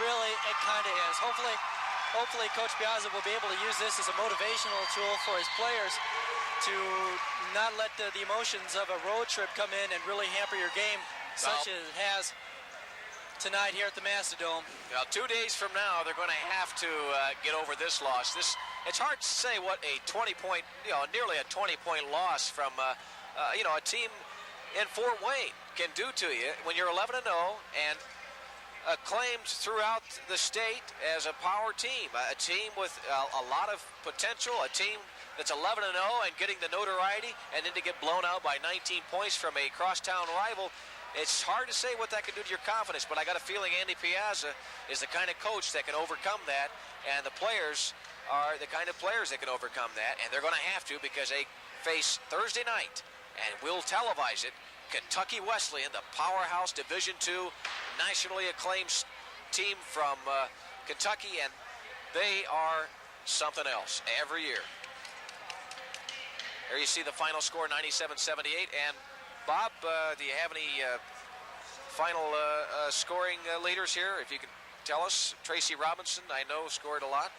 really it kind of is. Hopefully Coach Piazza will be able to use this as a motivational tool for his players to not let the emotions of a road trip come in and really hamper your game, such as it has tonight here at the Mastodon. Well, 2 days from now, they're going to have to get over this loss. It's hard to say what a 20-point, nearly a 20-point loss from, a team in Fort Wayne can do to you when you're 11-0 and acclaimed throughout the state as a power team, a team with a lot of potential, a team that's 11-0 and getting the notoriety, and then to get blown out by 19 points from a crosstown rival. It's hard to say what that can do to your confidence, but I got a feeling Andy Piazza is the kind of coach that can overcome that, and the players are the kind of players that can overcome that, and they're going to have to because they face Thursday night, and we'll televise it, Kentucky Wesleyan, the powerhouse Division II, nationally acclaimed team from Kentucky, and they are something else every year. There you see the final score, 97-78, and Bob, do you have any final scoring leaders here? If you can tell us. Tracy Robinson, I know, scored a lot.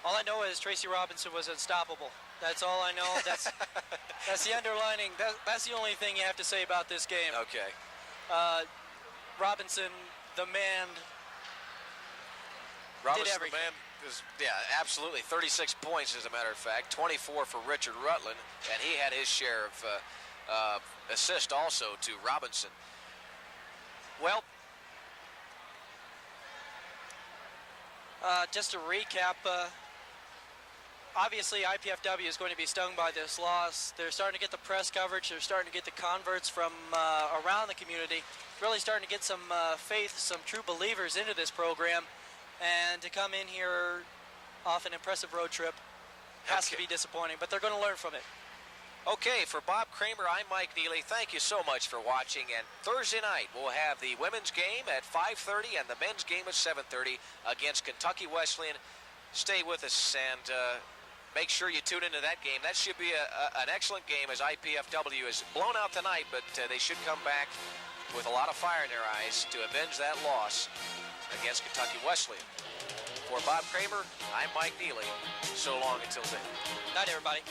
All I know is Tracy Robinson was unstoppable. That's all I know. That's the underlining. That's the only thing you have to say about this game. Okay. Robinson, the man, Robinson, did everything. The man, absolutely. 36 points, as a matter of fact. 24 for Richard Rutland, and he had his share of assist also to Robinson. Well, just to recap, obviously IPFW is going to be stung by this loss. They're starting to get the press coverage. They're starting to get the converts from around the community, really starting to get some faith, some true believers into this program, and to come in here off an impressive road trip has to be disappointing, but they're going to learn from it. Okay, for Bob Kramer, I'm Mike Neely. Thank you so much for watching. And Thursday night, we'll have the women's game at 5:30 and the men's game at 7:30 against Kentucky Wesleyan. Stay with us and make sure you tune into that game. That should be an excellent game as IPFW is blown out tonight, but they should come back with a lot of fire in their eyes to avenge that loss against Kentucky Wesleyan. For Bob Kramer, I'm Mike Neely. So long until then. Night, everybody.